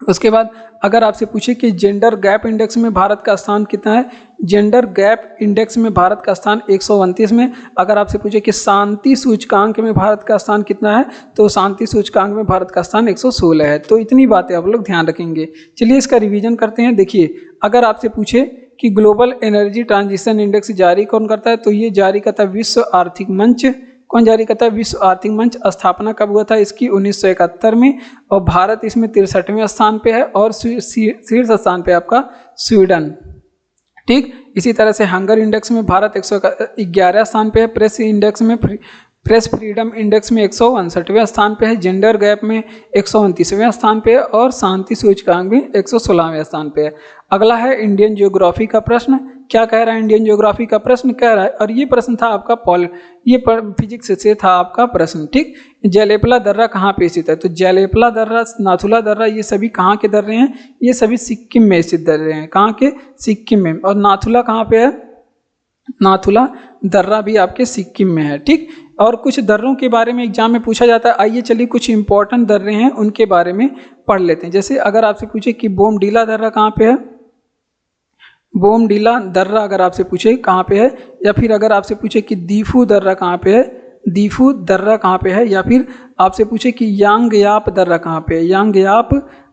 उसके बाद अगर आपसे पूछे कि जेंडर गैप इंडेक्स में भारत का स्थान कितना है, जेंडर गैप इंडेक्स में भारत का स्थान 129 में। अगर आपसे पूछे कि शांति सूचकांक में भारत का स्थान कितना है, तो शांति सूचकांक में भारत का स्थान 116 है। तो इतनी बातें आप लोग ध्यान रखेंगे। चलिए इसका रिवीजन करते हैं। देखिए अगर आपसे पूछे कि ग्लोबल एनर्जी ट्रांजिशन इंडेक्स जारी कौन करता है, तो ये जारी करता है विश्व आर्थिक मंच। कौन जारी करता है, विश्व आर्थिक मंच। स्थापना कब हुआ था इसकी, 1971 में, और भारत इसमें 63वें स्थान पे है, और शीर्ष स्थान पे आपका स्वीडन। ठीक, इसी तरह से हंगर इंडेक्स में भारत 111 स्थान पे है। प्रेस फ्रीडम इंडेक्स में 159वें स्थान पे है। जेंडर गैप में 129वें स्थान पे है, और शांति सूचकांक में 116वें स्थान पे है। अगला है इंडियन ज्योग्राफी का प्रश्न। क्या कह रहा है, इंडियन ज्योग्राफी का प्रश्न कह रहा है, और ये प्रश्न था आपका ये फिजिक्स से था आपका प्रश्न। ठीक, जयलेपला दर्रा कहाँ पे स्थित है, तो जयलेपला दर्रा, नाथुला दर्रा, ये सभी कहाँ के दर्रे हैं, ये सभी सिक्किम में स्थित दर्रे हैं। कहाँ के, सिक्किम में। और नाथुला कहाँ पे है, नाथुला दर्रा भी आपके सिक्किम में है। ठीक, और कुछ दर्रों के बारे में एग्जाम में पूछा जाता है। आइए चलिए कुछ इंपॉर्टेंट दर्रे हैं उनके बारे में पढ़ लेते हैं। जैसे अगर आपसे पूछे कि बोमडीला दर्रा कहाँ पे है, बोमडीला दर्रा अगर आपसे पूछे कहाँ पे है, या फिर अगर आपसे पूछे कि दीफू दर्रा कहाँ पे है, दीफू दर्रा कहाँ पे है, या फिर आपसे पूछे कि यांगयाप दर्रा कहाँ पे है, यांगयाप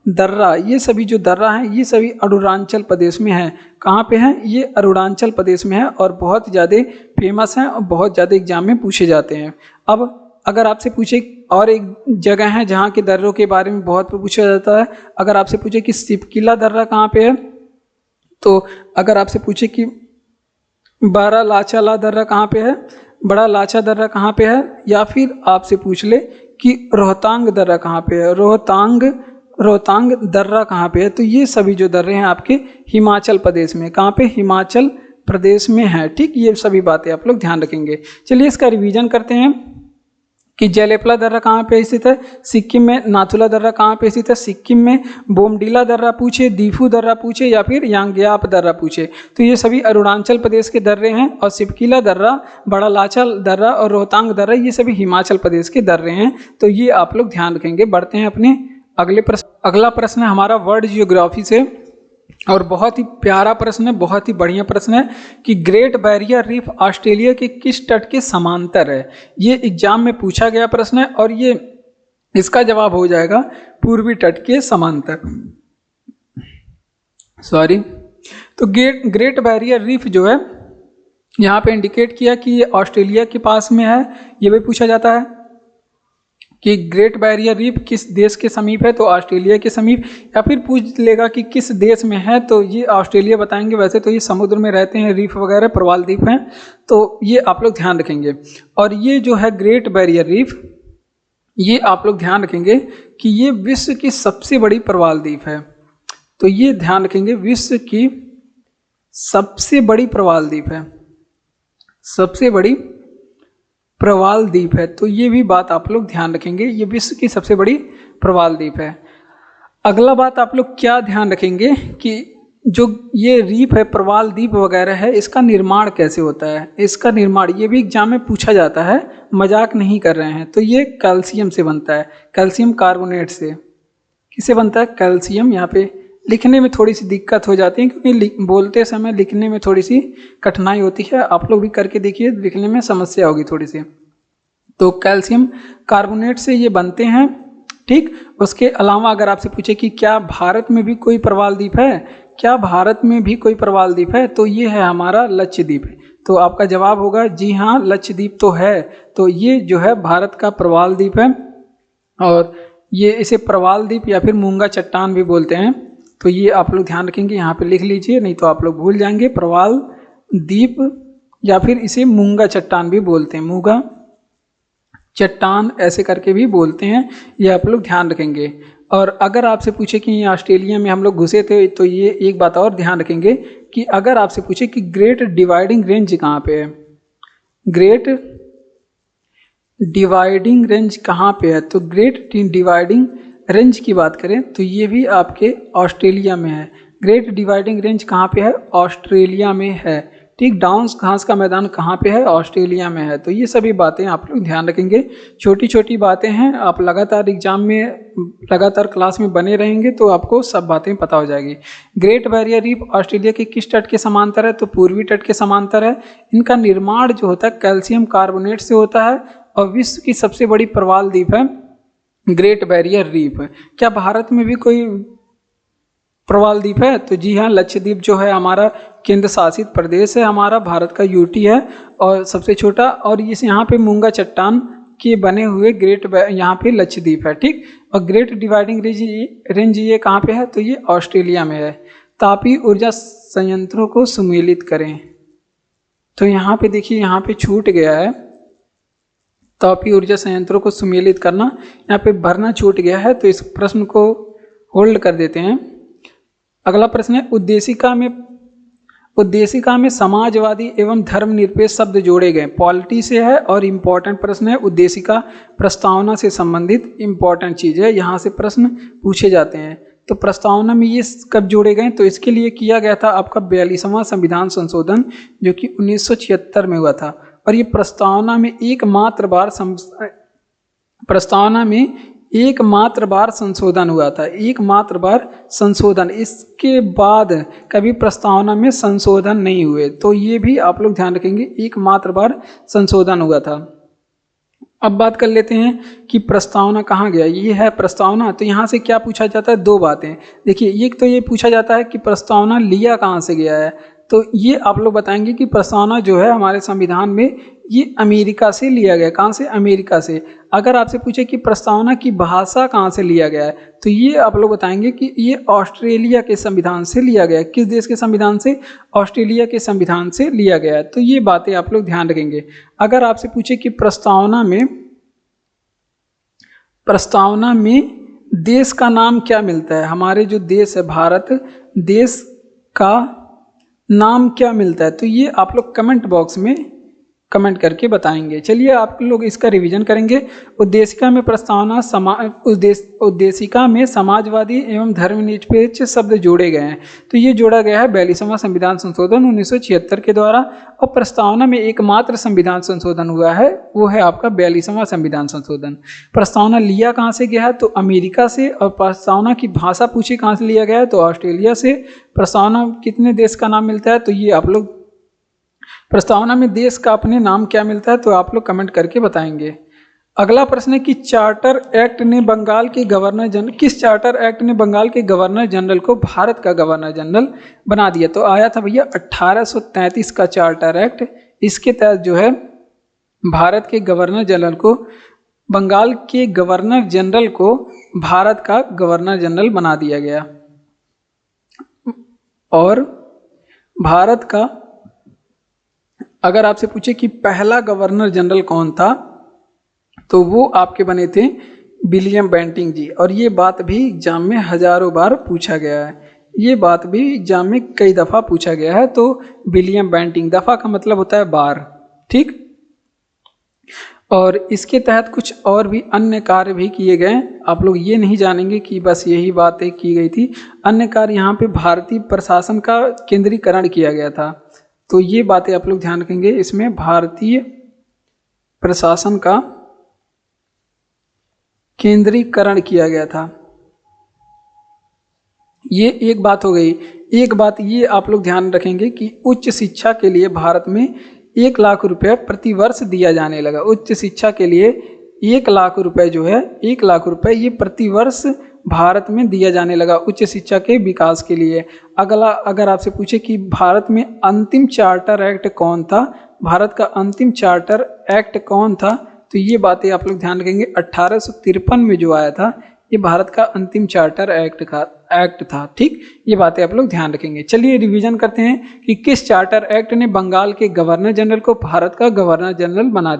दर्रा, ये सभी जो दर्रा हैं ये सभी अरुणाचल प्रदेश में है। कहाँ पे हैं, ये अरुणाचल प्रदेश में है और बहुत ज़्यादा फेमस हैं और बहुत ज़्यादा एग्जाम में पूछे जाते हैं। अब अगर आपसे पूछे और एक जगह है जहाँ के दर्रों के बारे में बहुत पूछा जाता है, अगर आपसे पूछे कि सिपकिला दर्रा कहाँ पे है, तो अगर आपसे पूछे कि बड़ा लाचाला दर्रा कहाँ पे है, बड़ा लाचा दर्रा कहाँ पे है, या फिर आपसे पूछ ले कि रोहतांग दर्रा कहाँ पे है, रोहतांग दर्रा कहाँ पे है, तो ये सभी जो दर्रे हैं आपके हिमाचल प्रदेश में, कहाँ पे, हिमाचल प्रदेश में है। ठीक, ये सभी बातें आप लोग ध्यान रखेंगे। चलिए इसका रिवीजन करते हैं कि जयलेपला दर्रा कहाँ पे स्थित है, सिक्किम में। नाथुला दर्रा कहाँ पे स्थित है, सिक्किम में। बोमडीला दर्रा पूछे, दीफू दर्रा पूछे, या फिर यांगयाप दर्रा पूछे, तो ये सभी अरुणाचल प्रदेश के दर्रे हैं। और सिपकिला दर्रा, बड़ा लाचा दर्रा और रोहतांग दर्रा ये सभी हिमाचल प्रदेश के दर्रे हैं। तो ये आप लोग ध्यान रखेंगे। बढ़ते हैं अपने अगले प्रश्न। अगला प्रश्न है हमारा वर्ल्ड जियोग्राफी से और बहुत ही प्यारा प्रश्न है, बहुत ही बढ़िया प्रश्न है कि ग्रेट बैरियर रीफ ऑस्ट्रेलिया के किस तट के समांतर है। ये एग्जाम में पूछा गया प्रश्न है और ये इसका जवाब हो जाएगा पूर्वी तट के समांतर। सॉरी, तो ग्रेट बैरियर रीफ जो है यहाँ पे इंडिकेट किया कि ये ऑस्ट्रेलिया के पास में है। ये भी पूछा जाता है कि ग्रेट बैरियर रीफ किस देश के समीप है, तो ऑस्ट्रेलिया के समीप। या फिर पूछ लेगा कि किस देश में है, तो ये ऑस्ट्रेलिया बताएंगे। वैसे तो ये समुद्र में रहते हैं, रीफ वगैरह प्रवाल द्वीप हैं, तो ये आप लोग ध्यान रखेंगे। और ये जो है ग्रेट बैरियर रीफ, ये आप लोग ध्यान रखेंगे कि ये विश्व की सबसे बड़ी प्रवाल द्वीप है। तो ये ध्यान रखेंगे, विश्व की सबसे बड़ी प्रवाल द्वीप है, सबसे बड़ी प्रवाल द्वीप है। तो ये भी बात आप लोग ध्यान रखेंगे, ये विश्व की सबसे बड़ी प्रवाल द्वीप है। अगला बात आप लोग क्या ध्यान रखेंगे कि जो ये रीफ है, प्रवाल द्वीप वगैरह है, इसका निर्माण कैसे होता है। इसका निर्माण ये भी एग्जाम में पूछा जाता है, मजाक नहीं कर रहे हैं। तो ये कैल्शियम से बनता है, कैल्शियम कार्बोनेट से। किससे बनता है, कैल्शियम। यहाँ पे लिखने में थोड़ी सी दिक्कत हो जाती है क्योंकि बोलते समय लिखने में थोड़ी सी कठिनाई होती है। आप लोग भी करके देखिए, लिखने में समस्या होगी थोड़ी सी। तो कैल्शियम कार्बोनेट से ये बनते हैं। ठीक, उसके अलावा अगर आपसे पूछे कि क्या भारत में भी कोई प्रवाल द्वीप है, क्या भारत में भी कोई प्रवाल द्वीप है, तो ये है हमारा लक्षद्वीप। तो आपका जवाब होगा जी हाँ, लक्षद्वीप तो है। तो ये जो है भारत का प्रवाल द्वीप है और ये इसे प्रवाल द्वीप या फिर मूंगा चट्टान भी बोलते हैं। तो ये आप लोग ध्यान रखेंगे, यहाँ पे लिख लीजिए, नहीं तो आप लोग भूल जाएंगे। प्रवाल द्वीप या फिर इसे मूंगा चट्टान भी बोलते हैं, मूंगा चट्टान ऐसे करके भी बोलते हैं, ये आप लोग ध्यान रखेंगे। और अगर आपसे पूछे कि ये ऑस्ट्रेलिया में हम लोग घुसे थे, तो ये एक बात और ध्यान रखेंगे कि अगर आपसे पूछे कि ग्रेट डिवाइडिंग रेंज कहाँ पे है, ग्रेट डिवाइडिंग रेंज कहाँ पे है, तो ग्रेट डिवाइडिंग रेंज की बात करें तो ये भी आपके ऑस्ट्रेलिया में है। ग्रेट डिवाइडिंग रेंज कहाँ पे है, ऑस्ट्रेलिया में है। ठीक, डाउन्स घास का मैदान कहाँ पे है, ऑस्ट्रेलिया में है। तो ये सभी बातें आप लोग ध्यान रखेंगे, छोटी छोटी बातें हैं। आप लगातार एग्जाम में, लगातार क्लास में बने रहेंगे तो आपको सब बातें पता हो जाएगी। ग्रेट बैरियर रीफ ऑस्ट्रेलिया के किस तट के समांतर है, तो पूर्वी तट के समांतर है। इनका निर्माण जो होता है कैल्शियम कार्बोनेट से होता है और विश्व की सबसे बड़ी प्रवाल द्वीप है ग्रेट बैरियर रीफ। क्या भारत में भी कोई प्रवाल द्वीप है, तो जी हाँ, लक्षद्वीप जो है हमारा केंद्र शासित प्रदेश है, हमारा भारत का यूटी है और सबसे छोटा। और इस यहाँ पे मूंगा चट्टान के बने हुए ग्रेट यहाँ पे लक्षद्वीप है। ठीक, और ग्रेट डिवाइडिंग रेंज ये कहाँ पे है, तो ये ऑस्ट्रेलिया में है। तापीय ऊर्जा संयंत्रों को सुमेलित करें, तो यहाँ पे देखिए, यहाँ पे छूट गया है, तापीय ऊर्जा संयंत्रों को सुमेलित करना, यहाँ पे भरना छूट गया है। तो इस प्रश्न को होल्ड कर देते हैं। अगला प्रश्न है, उद्देशिका में समाजवादी एवं धर्मनिरपेक्ष शब्द जोड़े गए। पॉलिटी से है और इम्पोर्टेंट प्रश्न है। उद्देशिका प्रस्तावना से संबंधित इम्पोर्टेंट चीज है, यहाँ से प्रश्न पूछे जाते हैं। तो प्रस्तावना में ये कब जोड़े गए, तो इसके लिए किया गया था आपका 42वां संविधान संशोधन, जो कि 1976 में हुआ था। और ये प्रस्तावना में एकमात्र बार एकमात्र बार संशोधन हुआ था, एकमात्र बार संशोधन, इसके बाद कभी प्रस्तावना में संशोधन नहीं हुए। तो ये भी आप लोग ध्यान रखेंगे, एकमात्र बार संशोधन हुआ था। अब बात कर लेते हैं कि प्रस्तावना कहाँ गया। ये है प्रस्तावना, तो यहाँ से क्या पूछा जाता है, दो बातें। देखिए, एक तो ये पूछा जाता है कि प्रस्तावना लिया कहाँ से गया है, तो ये आप लोग बताएंगे कि प्रस्तावना जो है हमारे संविधान में ये अमेरिका से लिया गया। कहाँ से, अमेरिका से। अगर आपसे पूछे कि प्रस्तावना की भाषा कहाँ से लिया गया है, तो ये आप लोग बताएंगे कि ये ऑस्ट्रेलिया के संविधान से लिया गया है। किस देश के संविधान से, ऑस्ट्रेलिया के संविधान से लिया गया है। तो ये बातें आप लोग ध्यान रखेंगे। अगर आपसे पूछे कि प्रस्तावना में देश का नाम क्या मिलता है, हमारे जो देश है भारत, देश का नाम क्या मिलता है, तो ये आप लोग कमेंट बॉक्स में कमेंट करके बताएंगे। चलिए आप लोग इसका रिवीजन करेंगे। उद्देशिका में प्रस्तावना उद्देशिका में समाजवादी एवं धर्मनिरपेक्ष शब्द जोड़े गए हैं। तो ये जोड़ा गया है 42वां संविधान संशोधन 1976 के द्वारा। और प्रस्तावना में एकमात्र संविधान संशोधन हुआ है, वो है आपका 42वां संविधान संशोधन। प्रस्तावना लिया कहाँ से गया है, तो अमेरिका से। और प्रस्तावना की भाषा पूछी कहाँ से लिया गया है, तो ऑस्ट्रेलिया से। प्रस्तावना कितने देश का नाम मिलता है, तो ये आप लोग, प्रस्तावना में देश का अपने नाम क्या मिलता है, तो आप लोग कमेंट करके बताएंगे। अगला प्रश्न है कि चार्टर एक्ट ने बंगाल के गवर्नर जनरल, किस चार्टर एक्ट ने बंगाल के गवर्नर जनरल को भारत का गवर्नर जनरल बना दिया, तो आया था भैया 1833 का चार्टर एक्ट। इसके तहत जो है भारत के गवर्नर जनरल को, बंगाल के गवर्नर जनरल को भारत का गवर्नर जनरल बना दिया गया। और भारत का, अगर आपसे पूछे कि पहला गवर्नर जनरल कौन था, तो वो आपके बने थे विलियम बेंटिंग जी। और ये बात भी एग्जाम में हजारों बार पूछा गया है, ये बात भी एग्जाम में कई दफ़ा पूछा गया है। तो विलियम बेंटिंग, दफ़ा का मतलब होता है बार, ठीक। और इसके तहत कुछ और भी अन्य कार्य भी किए गए। आप लोग ये नहीं जानेंगे कि बस यही बातें की गई थी, अन्य कार्य यहाँ पे भारतीय प्रशासन का केंद्रीकरण किया गया था। तो ये बातें आप लोग ध्यान रखेंगे। इसमें भारतीय प्रशासन का केंद्रीकरण किया गया था, ये एक बात हो गई। एक बात ये आप लोग ध्यान रखेंगे कि उच्च शिक्षा के लिए भारत में 1 लाख रुपए प्रति वर्ष दिया जाने लगा। उच्च शिक्षा के लिए 1 लाख रुपए जो है, 1 लाख रुपए ये प्रति वर्ष भारत में दिया जाने लगा उच्च शिक्षा के विकास के लिए। अगला, अगर आपसे पूछे कि भारत में अंतिम चार्टर एक्ट कौन था, भारत का अंतिम चार्टर एक्ट कौन था, तो ये बातें आप लोग ध्यान रखेंगे। 1853 में जो आया था, ये भारत का अंतिम चार्टर एक्ट था, ठीक। ये बातें आप लोग ध्यान रखेंगे। चलिए रिवीजन करते हैं कि किस चार्टर एक्ट ने बंगाल के गवर्नर जनरल को भारत का गवर्नर जनरल बना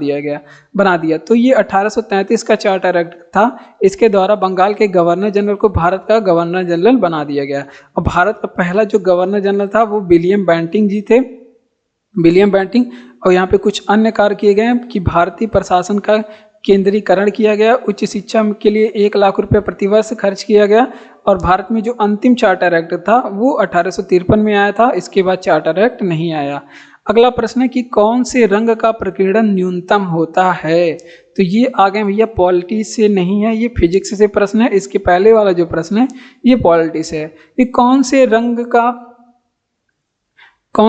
दिया। तो ये 1833 का चार्टर एक्ट था। इसके द्वारा बंगाल के गवर्नर जनरल को भारत का गवर्नर जनरल बना दिया गया। और भारत का पहला जो गवर्नर जनरल था वो विलियम बेंटिंग जी थे, विलियम बेंटिंग। और यहाँ पे कुछ अन्य कार्य किए गए हैं कि भारतीय प्रशासन का केंद्रीकरण किया गया, उच्च शिक्षा के लिए 1 लाख रुपए प्रति वर्ष खर्च किया गया। और भारत में जो अंतिम चार्टर एक्ट था वो 1853 में आया था, इसके बाद चार्टर एक्ट नहीं आया। अगला प्रश्न है कि कौन से रंग का प्रकीर्णन न्यूनतम होता है, तो ये आ गए भैया पॉलिटी से नहीं है, ये फिजिक्स से प्रश्न है। इसके पहले वाला जो प्रश्न है ये पॉलिटी से है। कि कौन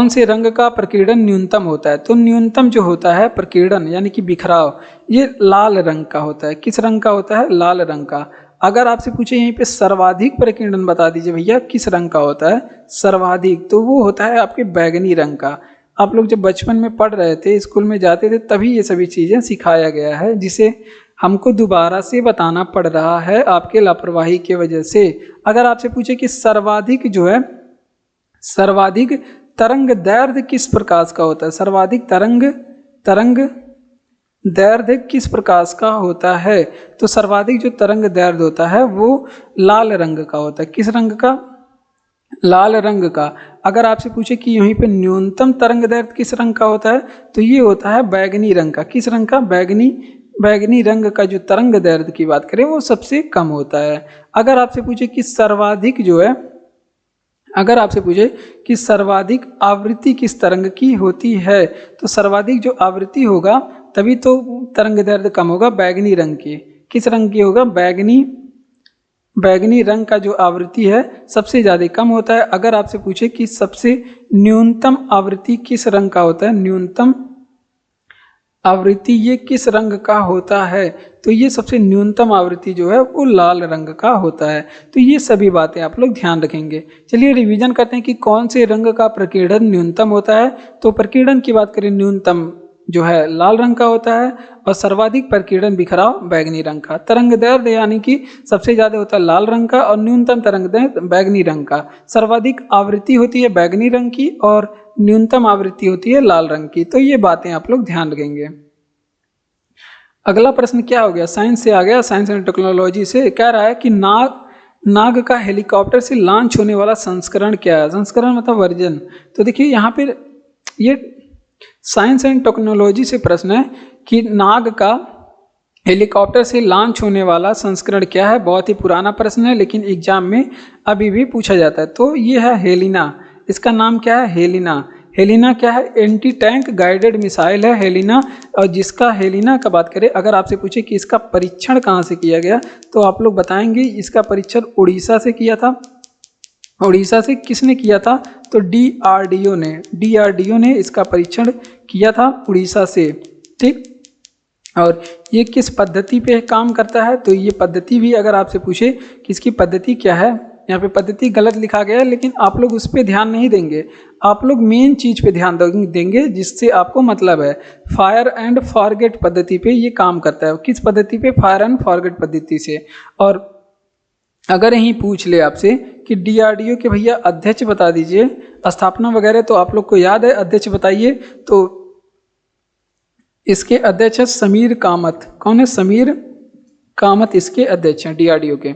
से रंग का प्रकीर्णन न्यूनतम होता है, तो न्यूनतम जो होता है प्रकीर्णन यानी कि बिखराव, ये लाल रंग का होता है। किस रंग का होता है, लाल रंग का। अगर आपसे पूछे यहीं पे सर्वाधिक प्रकीर्णन बता दीजिए भैया किस रंग का होता है सर्वाधिक, तो वो होता है आपके बैगनी रंग का। आप लोग जब बचपन में पढ़ रहे थे, स्कूल में जाते थे, तभी ये सभी चीज़ें सिखाया गया है, जिसे हमको दोबारा से बताना पड़ रहा है आपके लापरवाही की वजह से। अगर आपसे पूछे कि सर्वाधिक जो है, सर्वाधिक तरंग दैर्ध्य किस प्रकाश का होता है, सर्वाधिक तरंग दैर्ध्य किस प्रकाश का होता है, तो सर्वाधिक जो तरंग दैर्ध्य होता है वो लाल रंग का होता है। किस रंग का, लाल रंग का। अगर आपसे पूछे कि यहीं पे न्यूनतम तरंग दैर्ध्य किस रंग का होता है, तो ये होता है बैगनी रंग का। किस रंग का, बैगनी रंग का जो तरंग दैर्ध्य की बात करें वो सबसे कम होता है। अगर आपसे पूछे कि सर्वाधिक जो है, अगर आपसे पूछे कि सर्वाधिक आवृत्ति किस तरंग की होती है, तो सर्वाधिक जो आवृत्ति होगा तभी तो तरंग दैर्ध्य कम होगा बैगनी रंग की। किस रंग की होगा? बैगनी रंग का जो आवृत्ति है सबसे ज़्यादा कम होता है। अगर आपसे पूछे कि सबसे न्यूनतम आवृत्ति किस रंग का होता है, न्यूनतम आवृत्ति ये किस रंग का होता है, तो ये सबसे न्यूनतम आवृत्ति जो है वो लाल रंग का होता है। तो ये सभी बातें आप लोग ध्यान रखेंगे। चलिए रिवीजन करते हैं कि कौन से रंग का प्रकीर्णन न्यूनतम होता है। तो प्रकीर्णन की बात करें, न्यूनतम जो है लाल रंग का होता है और सर्वाधिक प्रकीर्णन बिखराव बैगनी रंग का। तरंग दैर्ध्य यानी कि सबसे ज्यादा होता है लाल रंग का और न्यूनतम तरंग दैर्ध्य बैगनी रंग का। सर्वाधिक आवृत्ति होती है बैगनी रंग की और न्यूनतम आवृत्ति होती है लाल रंग की। तो ये बातें आप लोग ध्यान रखेंगे। अगला प्रश्न क्या हो गया? साइंस से आ गया, साइंस एंड टेक्नोलॉजी से। कह रहा है कि नाग का हेलीकॉप्टर से लॉन्च होने वाला संस्करण क्या है? संस्करण मतलब वर्जन। तो देखिए यहाँ पे ये साइंस एंड टेक्नोलॉजी से प्रश्न है कि नाग का हेलीकॉप्टर से लॉन्च होने वाला संस्करण क्या है। बहुत ही पुराना प्रश्न है लेकिन एग्जाम में अभी भी पूछा जाता है। तो ये है हेलिना। इसका नाम क्या है? हेलिना। हेलिना क्या है? एंटी टैंक गाइडेड मिसाइल है हेलिना। और जिसका हेलिना का बात करें, अगर आपसे पूछे कि इसका परीक्षण कहाँ से किया गया तो आप लोग बताएंगे इसका परीक्षण उड़ीसा से किया था। उड़ीसा से किसने किया था? तो डीआरडीओ ने इसका परीक्षण किया था उड़ीसा से। ठीक, और ये किस पद्धति पे काम करता है? तो ये पद्धति भी अगर आपसे पूछे कि इसकी पद्धति क्या है, यहाँ पे पद्धति गलत लिखा गया है लेकिन आप लोग उस पर ध्यान नहीं देंगे। आप लोग मेन चीज पे ध्यान देंगे जिससे आपको मतलब है। फायर एंड फॉरगेट पद्धति पे ये काम करता है। किस पद्धति पे? फायर एंड फॉरगेट पद्धति से। और अगर यहीं पूछ ले आपसे कि डीआरडीओ के भैया अध्यक्ष बता दीजिए, स्थापना वगैरह तो आप लोग को याद है, अध्यक्ष बताइए। तो इसके अध्यक्ष है समीर कामत। कौन है? समीर कामत इसके अध्यक्ष हैं डीआरडीओ के।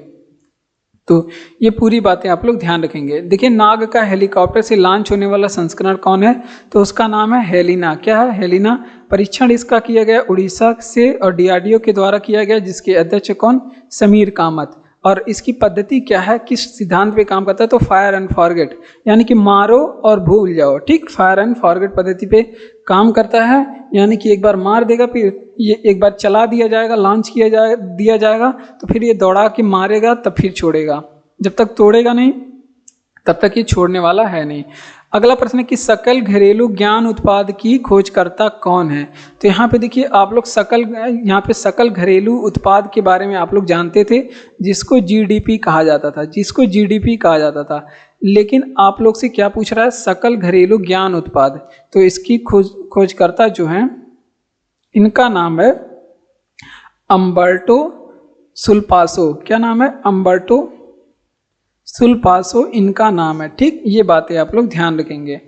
तो ये पूरी बातें आप लोग ध्यान रखेंगे। देखिए नाग का हेलीकॉप्टर से लॉन्च होने वाला संस्करण कौन है? तो उसका नाम है हेलिना। क्या है? हेलिना। परीक्षण इसका किया गया उड़ीसा से और डीआरडीओ के द्वारा किया गया, जिसके अध्यक्ष कौन? समीर कामत। और इसकी पद्धति क्या है, किस सिद्धांत पे काम करता है? तो फायर एंड फॉरगेट, यानी कि मारो और भूल जाओ। ठीक, फायर एंड फॉरगेट पद्धति पे काम करता है, यानी कि एक बार मार देगा फिर ये एक बार चला दिया जाएगा, लॉन्च दिया जाएगा तो फिर ये दौड़ा के मारेगा तब फिर छोड़ेगा। जब तक तोड़ेगा नहीं तब तक ये छोड़ने वाला है नहीं। अगला प्रश्न है कि सकल घरेलू ज्ञान उत्पाद की खोजकर्ता कौन है? तो यहाँ पे देखिए आप लोग सकल घरेलू उत्पाद के बारे में आप लोग जानते थे, जिसको जीडीपी कहा जाता था। लेकिन आप लोग से क्या पूछ रहा है? सकल घरेलू ज्ञान उत्पाद। तो इसकी खोजकर्ता जो है इनका नाम है अम्बर्टो सुल्पासो। क्या नाम है? अम्बर्टो सुल्पासो इनका नाम है। ठीक, ये बातें आप लोग ध्यान रखेंगे।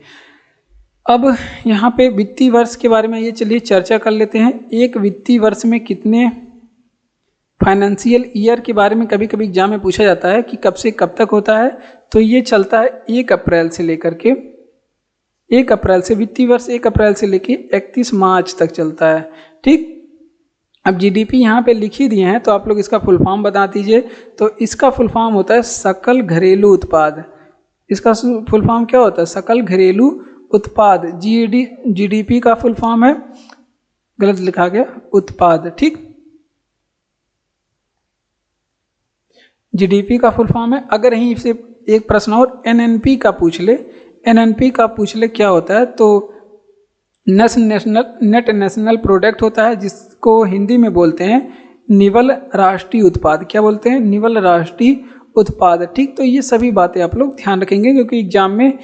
अब यहाँ पे वित्तीय वर्ष के बारे में ये चलिए चर्चा कर लेते हैं। एक वित्तीय वर्ष में कितने फाइनेंशियल ईयर के बारे में कभी कभी एग्जाम में पूछा जाता है कि कब से कब तक होता है। तो ये चलता है 1 अप्रैल से लेकर के 1 अप्रैल से, वित्तीय वर्ष 1 अप्रैल से लेकर 31 मार्च तक चलता है। ठीक, अब जीडीपी यहाँ पे लिख ही दिए हैं तो आप लोग इसका फुल फॉर्म बता दीजिए। तो इसका फुल फॉर्म होता है सकल घरेलू उत्पाद। इसका फुल फॉर्म क्या होता है? सकल घरेलू उत्पाद। जीडीपी का फुल फॉर्म है, गलत लिखा गया, उत्पाद। ठीक, जीडीपी का फुल फॉर्म है। अगर यहीं से एक प्रश्न और एनएनपी का पूछ ले क्या होता है? तो नेट नेशनल प्रोडक्ट होता है, जिसको हिंदी में बोलते हैं निवल राष्ट्रीय उत्पाद। क्या बोलते हैं? निवल राष्ट्रीय उत्पाद। ठीक, तो ये सभी बातें आप लोग ध्यान रखेंगे क्योंकि एग्जाम में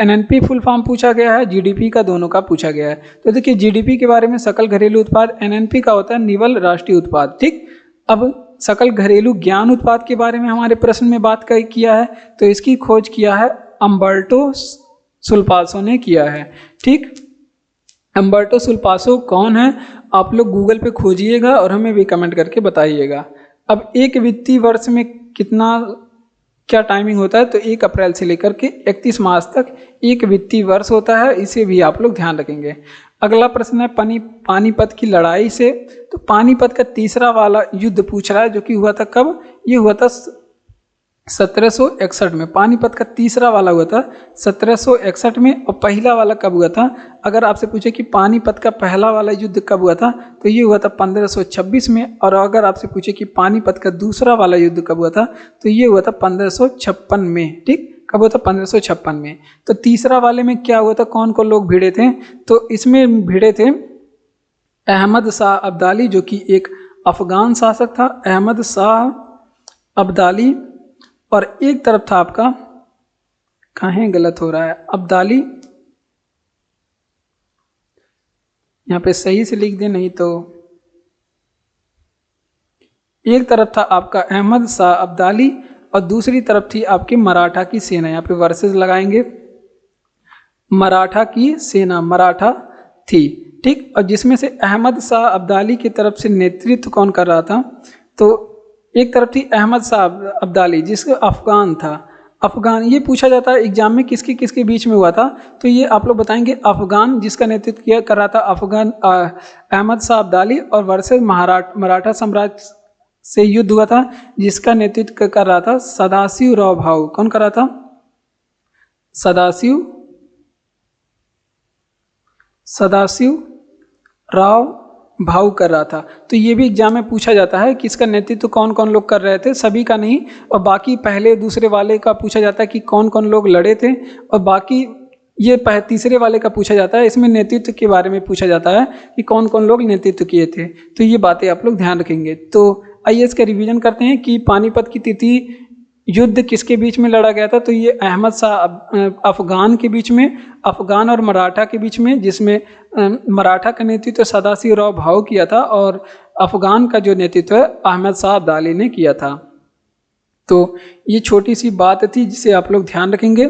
एनएनपी फुल फॉर्म पूछा गया है, जीडीपी का दोनों का पूछा गया है। तो देखिए जीडीपी के बारे में सकल घरेलू उत्पाद, एनएनपी का होता है निवल राष्ट्रीय उत्पाद। ठीक, अब सकल घरेलू ज्ञान उत्पाद के बारे में हमारे प्रश्न में बात किया है, तो इसकी खोज किया है अम्बर्टो सुल्पासो ने किया है। ठीक, अम्बर्टो सुल्पासो कौन है? आप लोग गूगल पे खोजिएगा और हमें भी कमेंट करके बताइएगा। अब एक वित्तीय वर्ष में क्या टाइमिंग होता है? तो 1 अप्रैल से लेकर के 31 मार्च तक एक वित्तीय वर्ष होता है, इसे भी आप लोग ध्यान रखेंगे। अगला प्रश्न है पानीपत की लड़ाई से। तो पानीपत का तीसरा वाला युद्ध पूछ रहा है, जो कि हुआ था कब? ये हुआ था 1761 में पानीपत का तीसरा वाला हुआ था 1761 में, और पहला वाला कब हुआ था? अगर आपसे पूछे कि पानीपत का पहला वाला युद्ध कब हुआ था तो ये हुआ था 1526 में, और अगर आपसे पूछे कि पानीपत का दूसरा वाला युद्ध कब हुआ था तो ये हुआ था 1556 में। ठीक, कब हुआ था? 1556 में। तो तीसरा वाले में क्या हुआ था, कौन कौन लोग भिड़े थे? तो इसमें भिड़े थे अहमद शाह अब्दाली, जो कि एक अफगान शासक था, अहमद शाह अब्दाली, और एक तरफ था आपका, कहाँ गलत हो रहा है, अब्दाली, यहाँ पे सही से लिख दे नहीं तो, एक तरफ था आपका अहमद शाह अब्दाली और दूसरी तरफ थी आपकी मराठा की सेना। यहाँ पे वर्सेस लगाएंगे, मराठा की सेना, मराठा थी। ठीक, और जिसमें से अहमद शाह अब्दाली की तरफ से नेतृत्व कौन कर रहा था? तो एक तरफ थी अहमद शाह अब्दाली जिसका अफगान था, अफगान। ये पूछा जाता है एग्जाम में किसके किसके बीच में हुआ था, तो ये आप लोग बताएंगे अफगान जिसका नेतृत्व किया कर रहा था अफगान अहमद शाह अब्दाली, और वर्सेस मराठा साम्राज्य से युद्ध हुआ था जिसका नेतृत्व कर रहा था सदाशिव राव भाऊ। कौन कर रहा था? सदाशिव राव भाऊ कर रहा था। तो ये भी एग्जाम में पूछा जाता है कि इसका नेतृत्व कौन कौन लोग कर रहे थे, सभी का नहीं, और बाकी पहले दूसरे वाले का पूछा जाता है कि कौन कौन लोग लड़े थे, और बाकी ये तीसरे वाले का पूछा जाता है, इसमें नेतृत्व के बारे में पूछा जाता है कि कौन कौन लोग नेतृत्व किए थे। तो ये बातें आप लोग ध्यान रखेंगे। तो आइए इसका रिवीजन करते हैं कि पानीपत की तृतीय युद्ध किसके बीच में लड़ा गया था? तो ये अहमद शाह अफगान के बीच में, अफगान और मराठा के बीच में, जिसमें मराठा का नेतृत्व सदाशिव राव भाऊ किया था और अफगान का जो नेतृत्व है अहमद शाह अब्दाली ने किया था। तो ये छोटी सी बात थी जिसे आप लोग ध्यान रखेंगे।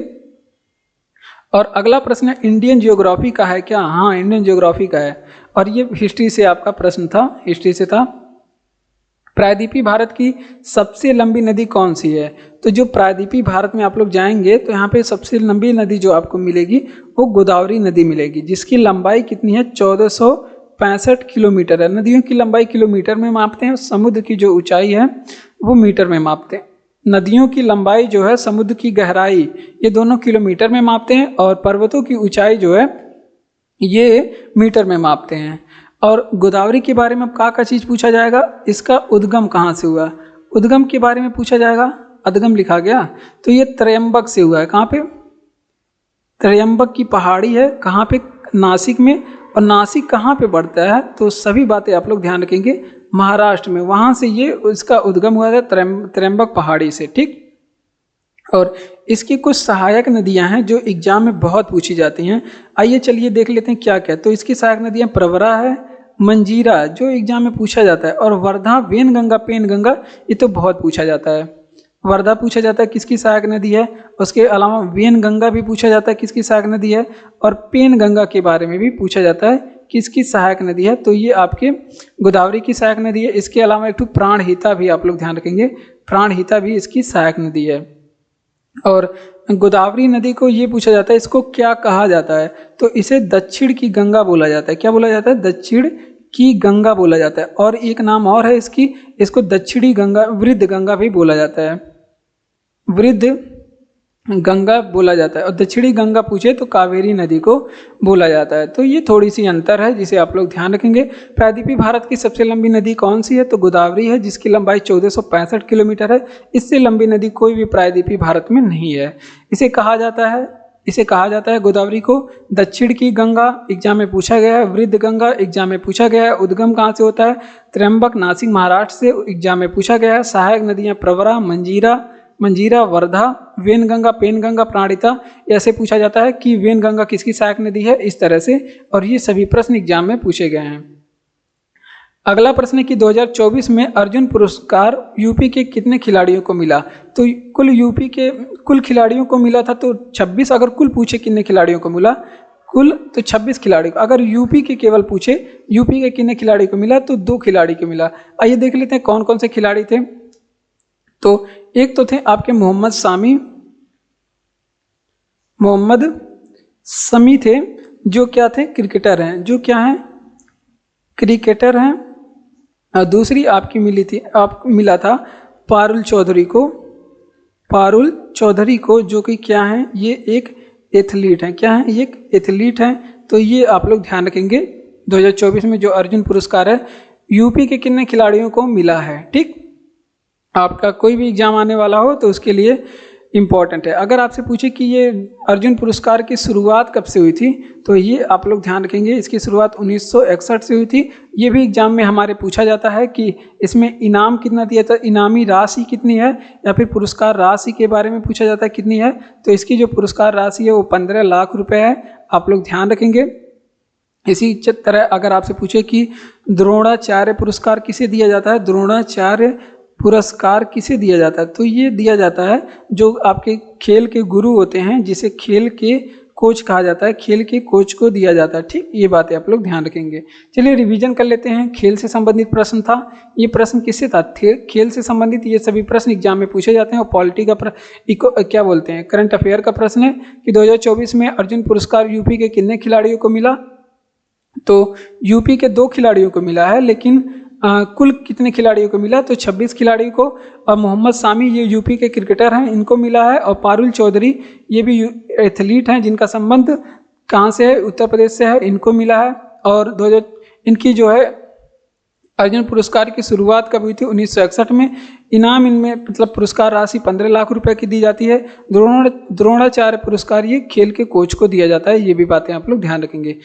और अगला प्रश्न इंडियन ज्योग्राफी का है क्या? हाँ, इंडियन ज्योग्राफी का है, और ये हिस्ट्री से आपका प्रश्न था, हिस्ट्री से था। प्रायद्वीपीय भारत की सबसे लंबी नदी कौन सी है? तो जो प्रायद्वीपीय भारत में आप लोग जाएंगे तो यहाँ पे सबसे लंबी नदी जो आपको मिलेगी वो गोदावरी नदी मिलेगी, जिसकी लंबाई कितनी है? 1465 किलोमीटर है। नदियों की लंबाई किलोमीटर में मापते हैं, समुद्र की जो ऊंचाई है वो मीटर में मापते हैं। नदियों की लंबाई जो है, समुद्र की गहराई, ये दोनों किलोमीटर में मापते हैं, और पर्वतों की ऊंचाई जो है ये मीटर में मापते हैं। और गोदावरी के बारे में क्या चीज़ पूछा जाएगा? इसका उद्गम कहाँ से हुआ, उद्गम के बारे में पूछा जाएगा। उद्गम लिखा गया तो ये त्रयंबक से हुआ है। कहाँ पे? त्रयंबक की पहाड़ी है, कहाँ पे? नासिक में। और नासिक कहाँ पे पड़ता है? तो सभी बातें आप लोग ध्यान रखेंगे, महाराष्ट्र में, वहाँ से ये इसका उद्गम हुआ है त्रयंबक पहाड़ी से। ठीक, और इसकी कुछ सहायक नदियां हैं जो एग्जाम में बहुत पूछी जाती हैं। आइए चलिए देख लेते हैं क्या क्या। तो इसकी सहायक नदियां प्रवरा है, मंजीरा जो एग्जाम में पूछा जाता है, और वर्धा, वेनगंगा, पेनगंगा, ये तो बहुत पूछा जाता है। वर्धा पूछा जाता है किसकी सहायक नदी है, उसके अलावा वेनगंगा भी पूछा जाता है किसकी सहायक नदी है, और पेनगंगा के बारे में भी पूछा जाता है किसकी सहायक नदी है। तो ये आपके गोदावरी की सहायक नदी है। इसके अलावा एक प्राणहिता भी आप लोग ध्यान रखेंगे, प्राणहिता भी इसकी सहायक नदी है। और गोदावरी नदी को ये पूछा जाता है इसको क्या कहा जाता है? तो इसे दक्षिण की गंगा बोला जाता है। क्या बोला जाता है? दक्षिण की गंगा बोला जाता है। और एक नाम और है इसकी, इसको दक्षिणी गंगा, वृद्ध गंगा भी बोला जाता है, वृद्ध गंगा बोला जाता है। और दक्षिणी गंगा पूछे तो कावेरी नदी को बोला जाता है। तो ये थोड़ी सी अंतर है जिसे आप लोग ध्यान रखेंगे। प्रायद्वीपीय भारत की सबसे लंबी नदी कौन सी है? तो गोदावरी है, जिसकी लंबाई 1465 किलोमीटर है। इससे लंबी नदी कोई भी प्रायद्वीपीय भारत में नहीं है। इसे कहा जाता है गोदावरी को दक्षिण की गंगा, एग्जाम में पूछा गया है। वृद्ध गंगा एग्जाम में पूछा गया है। उद्गम कहाँ से होता है? त्रयंबक, नासिक, महाराष्ट्र से, एग्जाम में पूछा गया है। सहायक नदियाँ प्रवरा, मंजीरा, वर्धा, वेनगंगा, पेनगंगा, प्राणहिता। ऐसे पूछा जाता है कि वेनगंगा किसकी सहायक नदी है, इस तरह से। और ये सभी प्रश्न एग्जाम में पूछे गए हैं। अगला प्रश्न है कि 2024 में अर्जुन पुरस्कार यूपी के कितने खिलाड़ियों को मिला? तो कुल यूपी के कुल खिलाड़ियों को मिला था तो 26। अगर कुल पूछे कितने खिलाड़ियों को मिला कुल, तो 26 खिलाड़ी को। अगर यूपी के केवल पूछे यूपी के कितने खिलाड़ी को मिला, तो 2 खिलाड़ी को मिला। आइए देख लेते हैं कौन कौन से खिलाड़ी थे। तो एक तो थे आपके मोहम्मद शमी थे, जो क्या थे? क्रिकेटर हैं, जो क्या हैं? क्रिकेटर हैं। और दूसरी आपकी मिला था पारुल पारुल चौधरी को, जो कि क्या है, ये एक एथलीट हैं। क्या है, ये एक एथलीट हैं। तो ये आप लोग ध्यान रखेंगे। 2024 में जो अर्जुन पुरस्कार है यूपी के कितने खिलाड़ियों को मिला है। ठीक, आपका कोई भी एग्जाम आने वाला हो तो उसके लिए इम्पॉर्टेंट है। अगर आपसे पूछे कि ये अर्जुन पुरस्कार की शुरुआत कब से हुई थी, तो ये आप लोग ध्यान रखेंगे, इसकी शुरुआत 1961 से हुई थी। ये भी एग्जाम में हमारे पूछा जाता है कि इसमें इनाम कितना दिया था, इनामी राशि कितनी है, या फिर पुरस्कार राशि के बारे में पूछा जाता है कितनी है। तो इसकी जो पुरस्कार राशि है वो 15 लाख रुपए है, आप लोग ध्यान रखेंगे। इसी तरह अगर आपसे पूछे कि द्रोणाचार्य पुरस्कार किसे दिया जाता है, द्रोणाचार्य पुरस्कार किसे दिया जाता है, तो ये दिया जाता है जो आपके खेल के गुरु होते हैं, जिसे खेल के कोच कहा जाता है, खेल के कोच को दिया जाता है। ठीक, ये बातें आप लोग ध्यान रखेंगे। चलिए रिवीजन कर लेते हैं। खेल से संबंधित प्रश्न था, ये प्रश्न किससे था, खेल से संबंधित ये सभी प्रश्न एग्जाम में पूछे जाते हैं। और पॉलिटी का क्या बोलते हैं, करंट अफेयर का प्रश्न है कि 2024 में अर्जुन पुरस्कार यूपी के कितने खिलाड़ियों को मिला। तो यूपी के 2 खिलाड़ियों को मिला है, लेकिन कुल कितने खिलाड़ियों को मिला, तो 26 खिलाड़ियों को। और मोहम्मद सामी ये यूपी के क्रिकेटर हैं, इनको मिला है। और पारुल चौधरी ये भी एथलीट हैं, जिनका संबंध कहाँ से है, उत्तर प्रदेश से है, इनको मिला है। और इनकी जो है अर्जुन पुरस्कार की शुरुआत कब हुई थी, 1961 में। इनाम इनमें मतलब पुरस्कार राशि 15 लाख रुपए की दी जाती है। द्रोणाचार्य पुरस्कार ये खेल के कोच को दिया जाता है। ये भी बातें आप लोग ध्यान रखेंगे।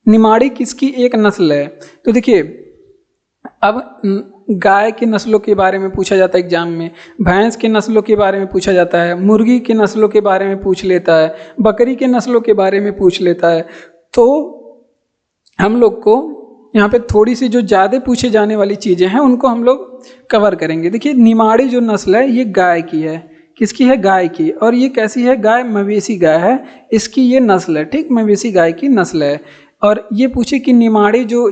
निमाड़ी किसकी एक नस्ल है, तो देखिए अब गाय की नस्लों के बारे में पूछा जाता है एग्जाम में, भैंस के नस्लों के बारे में पूछा जाता है, मुर्गी के नस्लों के बारे में पूछ लेता है, बकरी के नस्लों के बारे में पूछ लेता है। तो हम लोग को यहाँ पे थोड़ी सी जो ज़्यादा पूछे जाने वाली चीज़ें हैं उनको हम लोग कवर करेंगे। देखिए निमाड़ी जो नस्ल है ये गाय की है, किसकी है, गाय की। और ये कैसी है, गाय मवेशी गाय है, इसकी ये नस्ल है। ठीक, मवेशी गाय की नस्ल है। और ये पूछे कि निमाड़ी जो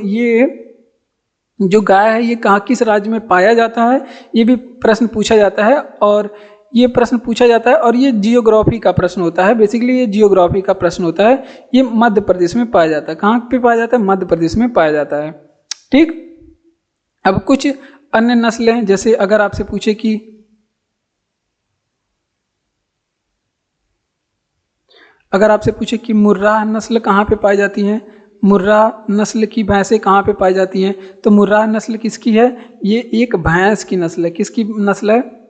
गाय है ये कहाँ किस राज्य में पाया जाता है, ये भी प्रश्न पूछा जाता है। और ये प्रश्न पूछा जाता है और ये जियोग्राफी का प्रश्न होता है। बेसिकली ये जियोग्राफी का प्रश्न होता है। ये मध्य प्रदेश में पाया जाता है। कहाँ पे पाया जाता है, मध्य प्रदेश में पाया जाता है। ठीक, अब कुछ अन्य नस्लें, जैसे अगर आपसे पूछे कि मुर्राह नस्ल कहाँ पे पाई जाती है, मुर्राह नस्ल की भैंसें कहाँ पे पाई जाती हैं, तो मुर्राह नस्ल किसकी है, ये एक भैंस की नस्ल है। किसकी नस्ल है,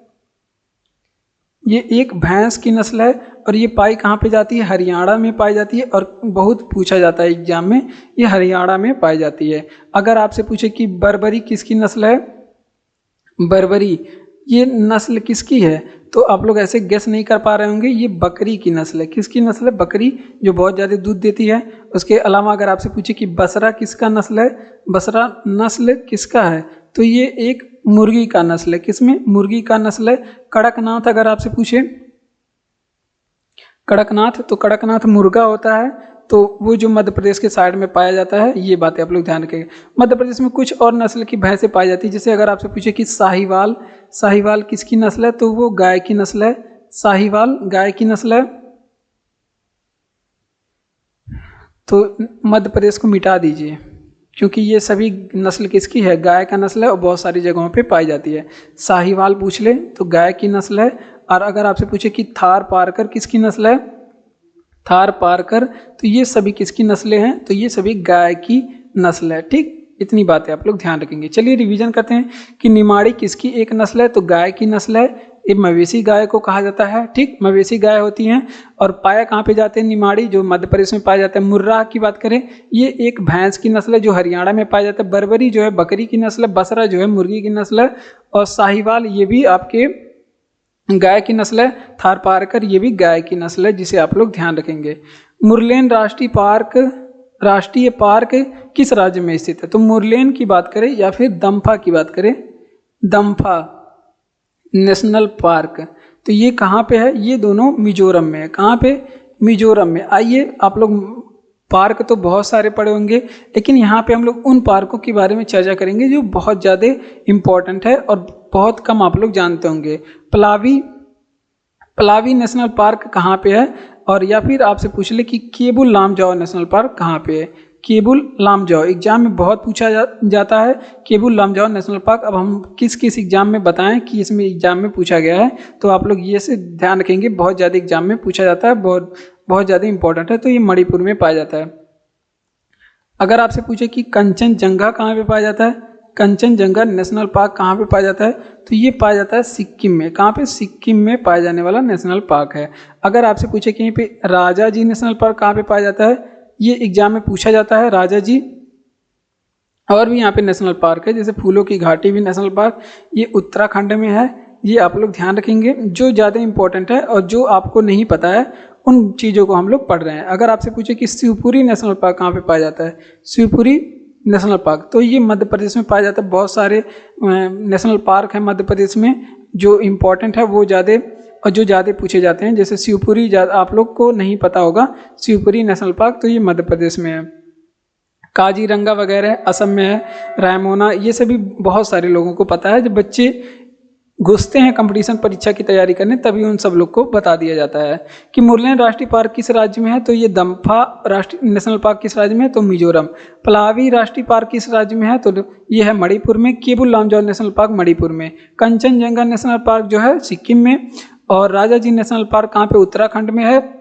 ये एक भैंस की नस्ल है। और ये पाई कहाँ पे जाती है, हरियाणा में पाई जाती है। और बहुत पूछा जाता है एग्जाम में, ये हरियाणा में पाई जाती है। अगर आपसे पूछे कि बर्बरी किसकी नस्ल है, बर्बरी ये नस्ल किसकी है, तो आप लोग ऐसे गेस नहीं कर पा रहे होंगे, ये बकरी की नस्ल है। किसकी नस्ल है, बकरी, जो बहुत ज़्यादा दूध देती है। उसके अलावा अगर आपसे पूछे कि बसरा किसका नस्ल है, बसरा नस्ल किसका है, तो ये एक मुर्गी का नस्ल है। किसमें, मुर्गी का नस्ल है। कड़कनाथ अगर आपसे पूछे, कड़कनाथ, तो कड़कनाथ मुर्गा होता है, तो वो जो मध्य प्रदेश के साइड में पाया जाता है। ये बातें आप लोग ध्यान रखेंगे। मध्य प्रदेश में कुछ और नस्ल की भैंसें पाई जाती है, जैसे अगर आपसे पूछे कि साहिवाल, साहिवाल किसकी नस्ल है, तो वो गाय की नस्ल है। साहिवाल गाय की नस्ल है। तो मध्य प्रदेश को मिटा दीजिए, क्योंकि ये सभी नस्ल किसकी है, गाय का नस्ल है और बहुत सारी जगहों पे पाई जाती है। साहिवाल पूछ ले तो गाय की नस्ल है। और अगर आपसे पूछे कि थार पारकर किसकी नस्ल है, थार पारकर, तो ये सभी किसकी नस्लें हैं, तो ये सभी गाय की नस्ल है। ठीक, इतनी बातें आप लोग ध्यान रखेंगे। चलिए रिवीजन करते हैं कि निमाड़ी किसकी एक नस्ल है, तो गाय की नस्ल है। ये मवेशी गाय को कहा जाता है। ठीक, मवेशी गाय होती हैं। और पाया कहाँ पे जाते हैं, निमाड़ी जो मध्य प्रदेश में पाया जाता है। मुर्राह की बात करें, ये एक भैंस की नस्ल है जो हरियाणा में पाया जाता है। बर्बरी जो है बकरी की नस्ल है। बसरा जो है मुर्गी की नस्ल है। और साहिवाल ये भी आपके गाय की नस्ल है। थारपारकर ये भी गाय की नस्ल है, जिसे आप लोग ध्यान रखेंगे। मुरलेन राष्ट्रीय पार्क किस राज्य में स्थित है, तो मुरलेन की बात करें या फिर दम्फा की बात करें, दम्फा नेशनल पार्क, तो ये कहाँ पे है, ये दोनों मिजोरम में है। कहाँ पे, मिजोरम में। आइए, आप लोग पार्क तो बहुत सारे पढ़े होंगे, लेकिन यहाँ पे हम लोग उन पार्कों के बारे में चर्चा करेंगे जो बहुत ज़्यादा इम्पोर्टेंट है और बहुत कम आप लोग जानते होंगे। पलावी नेशनल पार्क कहाँ पे है, और या फिर आपसे पूछ ले कि केबुल लामजाओ नेशनल पार्क कहाँ पे है, केबुल लामजाओ एग्जाम में बहुत पूछा जाता है, केबुल लामजाओ नेशनल पार्क। अब हम किस किस एग्जाम में बताएं कि इसमें एग्जाम में पूछा गया है, तो आप लोग ये से ध्यान रखेंगे, बहुत ज़्यादा एग्जाम में पूछा जाता है, बहुत ज़्यादा इंपॉर्टेंट है। तो ये मणिपुर में पाया जाता है। अगर आपसे पूछे कि कंचनजंगा कहाँ पे पाया जाता है, कंचनजंगा नेशनल पार्क कहाँ पे पाया जाता है, तो ये पाया जाता है सिक्किम में। कहाँ पे? सिक्किम में पाया जाने वाला नेशनल पार्क है। अगर आपसे पूछे कि यहीं पे राजाजी नेशनल पार्क कहाँ पे पाया जाता है, ये एग्जाम में पूछा जाता है, राजाजी। और भी यहाँ पे नेशनल पार्क है, जैसे फूलों की घाटी भी नेशनल पार्क, ये उत्तराखंड में है। ये आप लोग ध्यान रखेंगे, जो ज़्यादा इंपॉर्टेंट है और जो आपको नहीं पता है उन चीज़ों को हम लोग पढ़ रहे हैं। अगर आपसे पूछे कि शिवपुरी नेशनल पार्क कहाँ पे पाया जाता है, शिवपुरी नेशनल पार्क, तो ये मध्य प्रदेश में पाया जाता है। बहुत सारे नेशनल पार्क हैं मध्य प्रदेश में, जो इम्पोर्टेंट है वो ज़्यादा और जो ज़्यादा पूछे जाते हैं। जैसे शिवपुरी आप लोग को नहीं पता होगा, शिवपुरी नेशनल पार्क, तो ये मध्य प्रदेश में है। काजीरंगा वगैरह असम में है, रायमोना, ये सभी बहुत सारे लोगों को पता है। जब बच्चे घुसते हैं कंपटीशन परीक्षा की तैयारी करने, तभी उन सब लोग को बता दिया जाता है कि मुरलेन राष्ट्रीय पार्क किस राज्य में है, तो ये दम्फा राष्ट्रीय नेशनल पार्क किस राज्य में है, तो मिजोरम। पलावी राष्ट्रीय पार्क किस राज्य में है, तो ये है मणिपुर में। केबुल लामजाओ नेशनल पार्क मणिपुर में। कंचनजंगा नेशनल पार्क जो है सिक्किम में। और राजाजी नेशनल पार्क कहाँ पे? उत्तराखंड में है।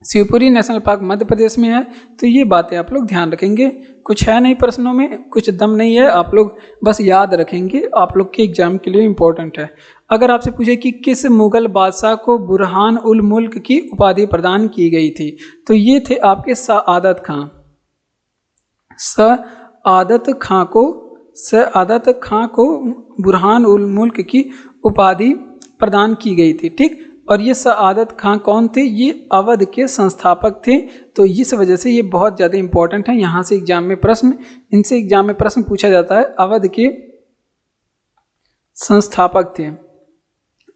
शिवपुरी नेशनल पार्क मध्य प्रदेश में है। तो ये बातें आप लोग ध्यान रखेंगे। कुछ है नहीं प्रश्नों में, कुछ दम नहीं है, आप लोग बस याद रखेंगे, आप लोग के एग्जाम के लिए इम्पोर्टेंट है। अगर आपसे पूछे कि किस मुगल बादशाह को बुरहान उल मुल्क की उपाधि प्रदान की गई थी, तो ये थे आपके सआदत खां। सआदत खां को बुरहान उल मुल्क की उपाधि प्रदान की गई थी। ठीक, और ये सआदत खां कौन थे? ये अवध के संस्थापक थे। तो इस वजह से ये बहुत ज़्यादा इंपॉर्टेंट है। यहाँ से एग्जाम में इनसे एग्जाम में प्रश्न पूछा जाता है। अवध के संस्थापक थे।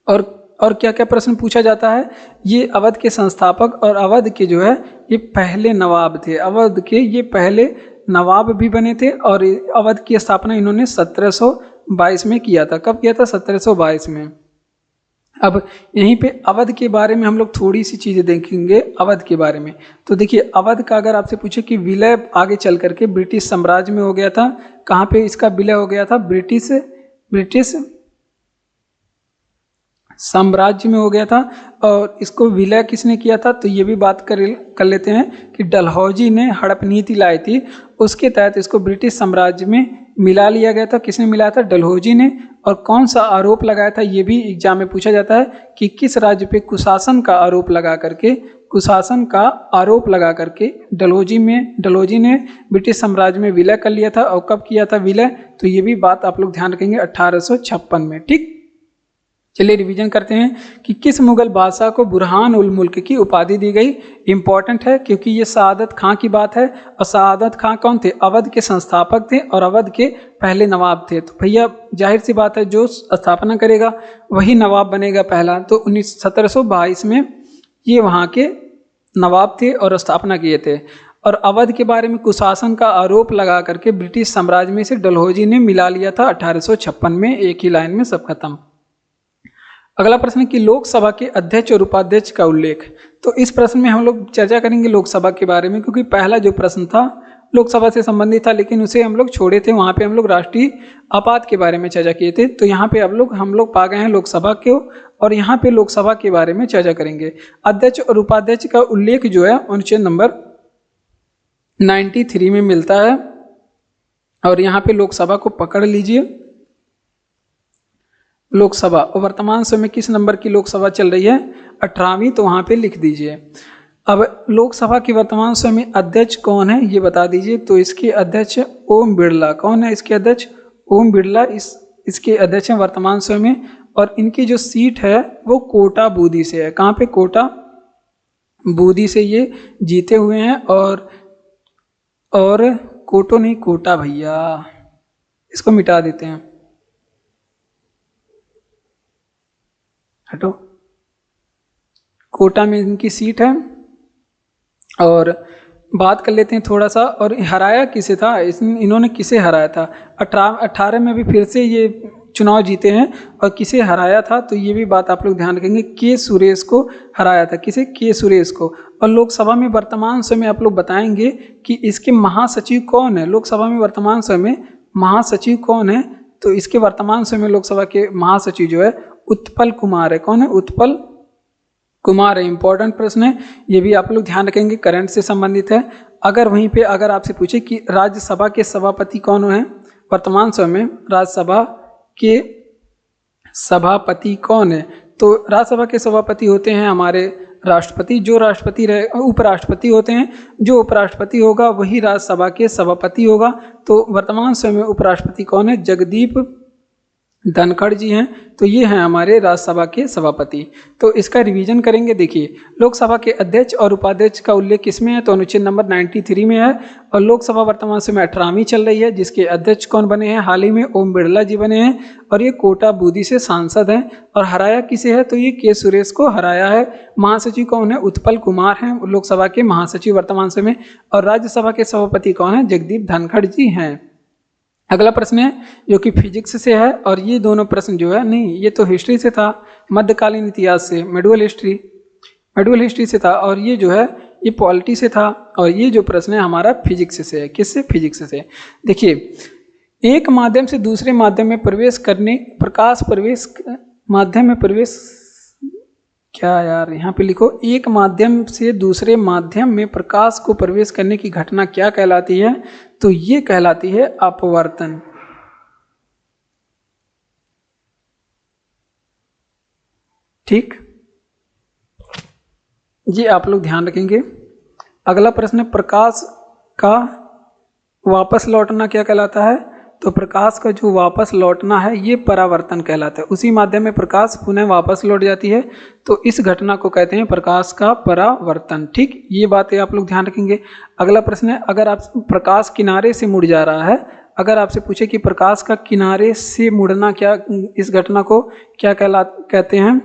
और क्या क्या प्रश्न पूछा जाता है? ये अवध के संस्थापक और अवध के जो है ये पहले नवाब थे। अवध के ये पहले नवाब भी बने थे और अवध की स्थापना इन्होंने 1722 में किया था। कब किया था? 1722 में। अब यहीं पे अवध के बारे में हम लोग थोड़ी सी चीज़ें देखेंगे अवध के बारे में। तो देखिए, अवध का अगर आपसे पूछे कि विलय आगे चल करके ब्रिटिश साम्राज्य में हो गया था। कहाँ पे इसका विलय हो गया था? ब्रिटिश साम्राज्य में हो गया था। और इसको विलय किसने किया था? तो ये भी बात कर लेते हैं कि डलहौजी ने हड़प नीति लाई थी, उसके तहत इसको ब्रिटिश साम्राज्य में मिला लिया गया था। किसने मिलाया था? डलहौजी ने। और कौन सा आरोप लगाया था, ये भी एग्जाम में पूछा जाता है कि किस राज्य पे कुशासन का आरोप लगा करके डलहौजी ने ब्रिटिश साम्राज्य में विलय कर लिया था। और कब किया था विलय? तो ये भी बात आप लोग ध्यान रखेंगे, 1856 में। ठीक, चलिए रिवीजन करते हैं कि किस मुगल बादशाह को बुरहान उल मुल्क की उपाधि दी गई। इंपॉर्टेंट है क्योंकि ये सआदत खां की बात है। और सआदत खां कौन थे? अवध के संस्थापक थे और अवध के पहले नवाब थे। तो भैया जाहिर सी बात है, जो स्थापना करेगा वही नवाब बनेगा पहला। तो 1722 में ये वहाँ के नवाब थे और स्थापना किए थे। और अवध के बारे में कुशासन का आरोप लगा करके ब्रिटिश साम्राज्य में से डलहौजी ने मिला लिया था 1856 में। एक ही लाइन में सब खत्म। अगला प्रश्न कि लोकसभा के अध्यक्ष और उपाध्यक्ष का उल्लेख। तो इस प्रश्न में हम लोग चर्चा करेंगे लोकसभा के बारे में, क्योंकि पहला जो प्रश्न था लोकसभा से संबंधित था, लेकिन उसे हम लोग छोड़े थे। वहाँ पे हम लोग राष्ट्रीय आपात के बारे में चर्चा किए थे। तो यहाँ पे हम लोग पा गए हैं लोकसभा को, और यहाँ पे लोकसभा के बारे में चर्चा करेंगे। अध्यक्ष और उपाध्यक्ष का उल्लेख जो है अनुच्छेद नंबर 93 में मिलता है। और यहाँ पे लोकसभा को पकड़ लीजिए। लोकसभा वर्तमान समय किस नंबर की लोकसभा चल रही है? 18वीं। तो वहाँ पे लिख दीजिए। अब लोकसभा के वर्तमान समय में अध्यक्ष कौन है ये बता दीजिए। तो इसके अध्यक्ष ओम बिरला। कौन है इसके अध्यक्ष? ओम बिरला इसके अध्यक्ष हैं वर्तमान समय में। और इनकी जो सीट है वो कोटा बूंदी से है। कहाँ पे? कोटा बूंदी से ये जीते हुए हैं। और कोटो नहीं, कोटा भैया, इसको मिटा देते हैं, हटो। कोटा में इनकी सीट है। और बात कर लेते हैं थोड़ा सा। और हराया किसे था? इन्होंने किसे हराया था? 18 में भी फिर से ये चुनाव जीते हैं और किसे हराया था, तो ये भी बात आप लोग ध्यान रखेंगे, के सुरेश को हराया था। किसे? के सुरेश को। और लोकसभा में वर्तमान समय आप लोग बताएंगे कि इसके महासचिव कौन है। लोकसभा में वर्तमान समय महासचिव कौन है, तो इसके वर्तमान समय लोकसभा के महासचिव जो है उत्पल कुमार है। कौन है? उत्पल कुमार है। इंपॉर्टेंट प्रश्न है, ये भी आप लोग ध्यान रखेंगे, करंट से संबंधित है। अगर वहीं पे अगर आपसे पूछे कि राज्यसभा के सभापति कौन है, वर्तमान समय में राज्यसभा के सभापति कौन है, तो राज्यसभा के सभापति होते हैं हमारे राष्ट्रपति। जो राष्ट्रपति रहे, उपराष्ट्रपति होते हैं, जो उपराष्ट्रपति होगा वही राज्यसभा के सभापति होगा। तो वर्तमान समय में उपराष्ट्रपति कौन है? जगदीप धनखड़ जी हैं। तो ये हैं हमारे राज्यसभा के सभापति। तो इसका रिवीजन करेंगे। देखिए, लोकसभा के अध्यक्ष और उपाध्यक्ष का उल्लेख किसमें है, तो अनुच्छेद नंबर 93 में है। और लोकसभा वर्तमान समय 18वीं चल रही है, जिसके अध्यक्ष कौन बने हैं? हाल ही में ओम बिरला जी बने हैं और ये कोटा बूंदी से सांसद हैं। और हराया किसे है, तो ये के सुरेश को हराया है। महासचिव कौन है? उत्पल कुमार हैं, लोकसभा के महासचिव वर्तमान समय। और राज्यसभा के सभापति कौन है? जगदीप धनखड़ जी हैं। अगला प्रश्न है जो कि फिजिक्स से है, और ये दोनों प्रश्न जो है, नहीं ये तो हिस्ट्री से था, मध्यकालीन इतिहास से, मेडुअल हिस्ट्री से था। और ये जो है ये पॉलिटी से था। और ये जो प्रश्न है हमारा फिजिक्स से है। किससे? फिजिक्स से। देखिए, एक माध्यम से दूसरे माध्यम में प्रवेश करने, प्रकाश प्रवेश माध्यम में प्रवेश, क्या यार यहाँ पे लिखो, एक माध्यम से दूसरे माध्यम में प्रकाश को प्रवेश करने की घटना क्या कहलाती है, तो ये कहलाती है अपवर्तन। ठीक, ये आप लोग ध्यान रखेंगे। अगला प्रश्न, प्रकाश का वापस लौटना क्या कहलाता है, तो प्रकाश का जो वापस लौटना है ये परावर्तन कहलाता है। उसी माध्यम में प्रकाश पुनः वापस लौट जाती है, तो इस घटना को कहते हैं प्रकाश का परावर्तन। ठीक, ये बातें आप लोग ध्यान रखेंगे। अगला प्रश्न है, अगर आप प्रकाश किनारे से मुड़ जा रहा है, अगर आपसे पूछे कि प्रकाश का किनारे से मुड़ना क्या, इस घटना को क्या कहते हैं,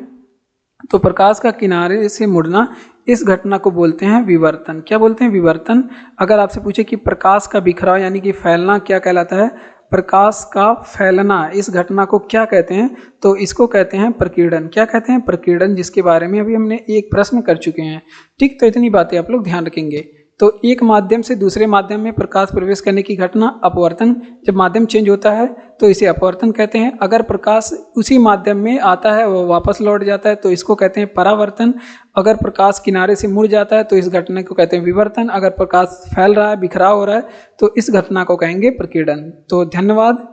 तो प्रकाश का किनारे से मुड़ना, इस घटना को बोलते हैं विवर्तन। क्या बोलते हैं? विवर्तन। अगर आपसे पूछे कि प्रकाश का बिखराव यानी कि फैलना क्या कहलाता है, प्रकाश का फैलना, इस घटना को क्या कहते हैं, तो इसको कहते हैं प्रकीर्णन। क्या कहते हैं? प्रकीर्णन, जिसके बारे में अभी हमने एक प्रश्न कर चुके हैं। ठीक, तो इतनी बातें आप लोग ध्यान रखेंगे। तो एक माध्यम से दूसरे माध्यम में प्रकाश प्रवेश करने की घटना अपवर्तन। जब माध्यम चेंज होता है तो इसे अपवर्तन कहते हैं। अगर प्रकाश उसी माध्यम में आता है वो वापस लौट जाता है तो इसको कहते हैं परावर्तन। अगर प्रकाश किनारे से मुड़ जाता है तो इस घटना को कहते हैं विवर्तन। अगर प्रकाश फैल रहा है, बिखराव हो रहा है, तो इस घटना को कहेंगे प्रकीर्णन। तो धन्यवाद,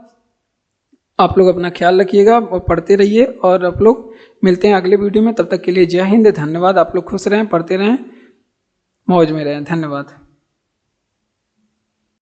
आप लोग अपना ख्याल रखिएगा और पढ़ते रहिए, और आप लोग मिलते हैं अगले वीडियो में। तब तक के लिए जय हिंद, धन्यवाद। आप लोग खुश रहें, पढ़ते रहें, मौज में रहें। धन्यवाद।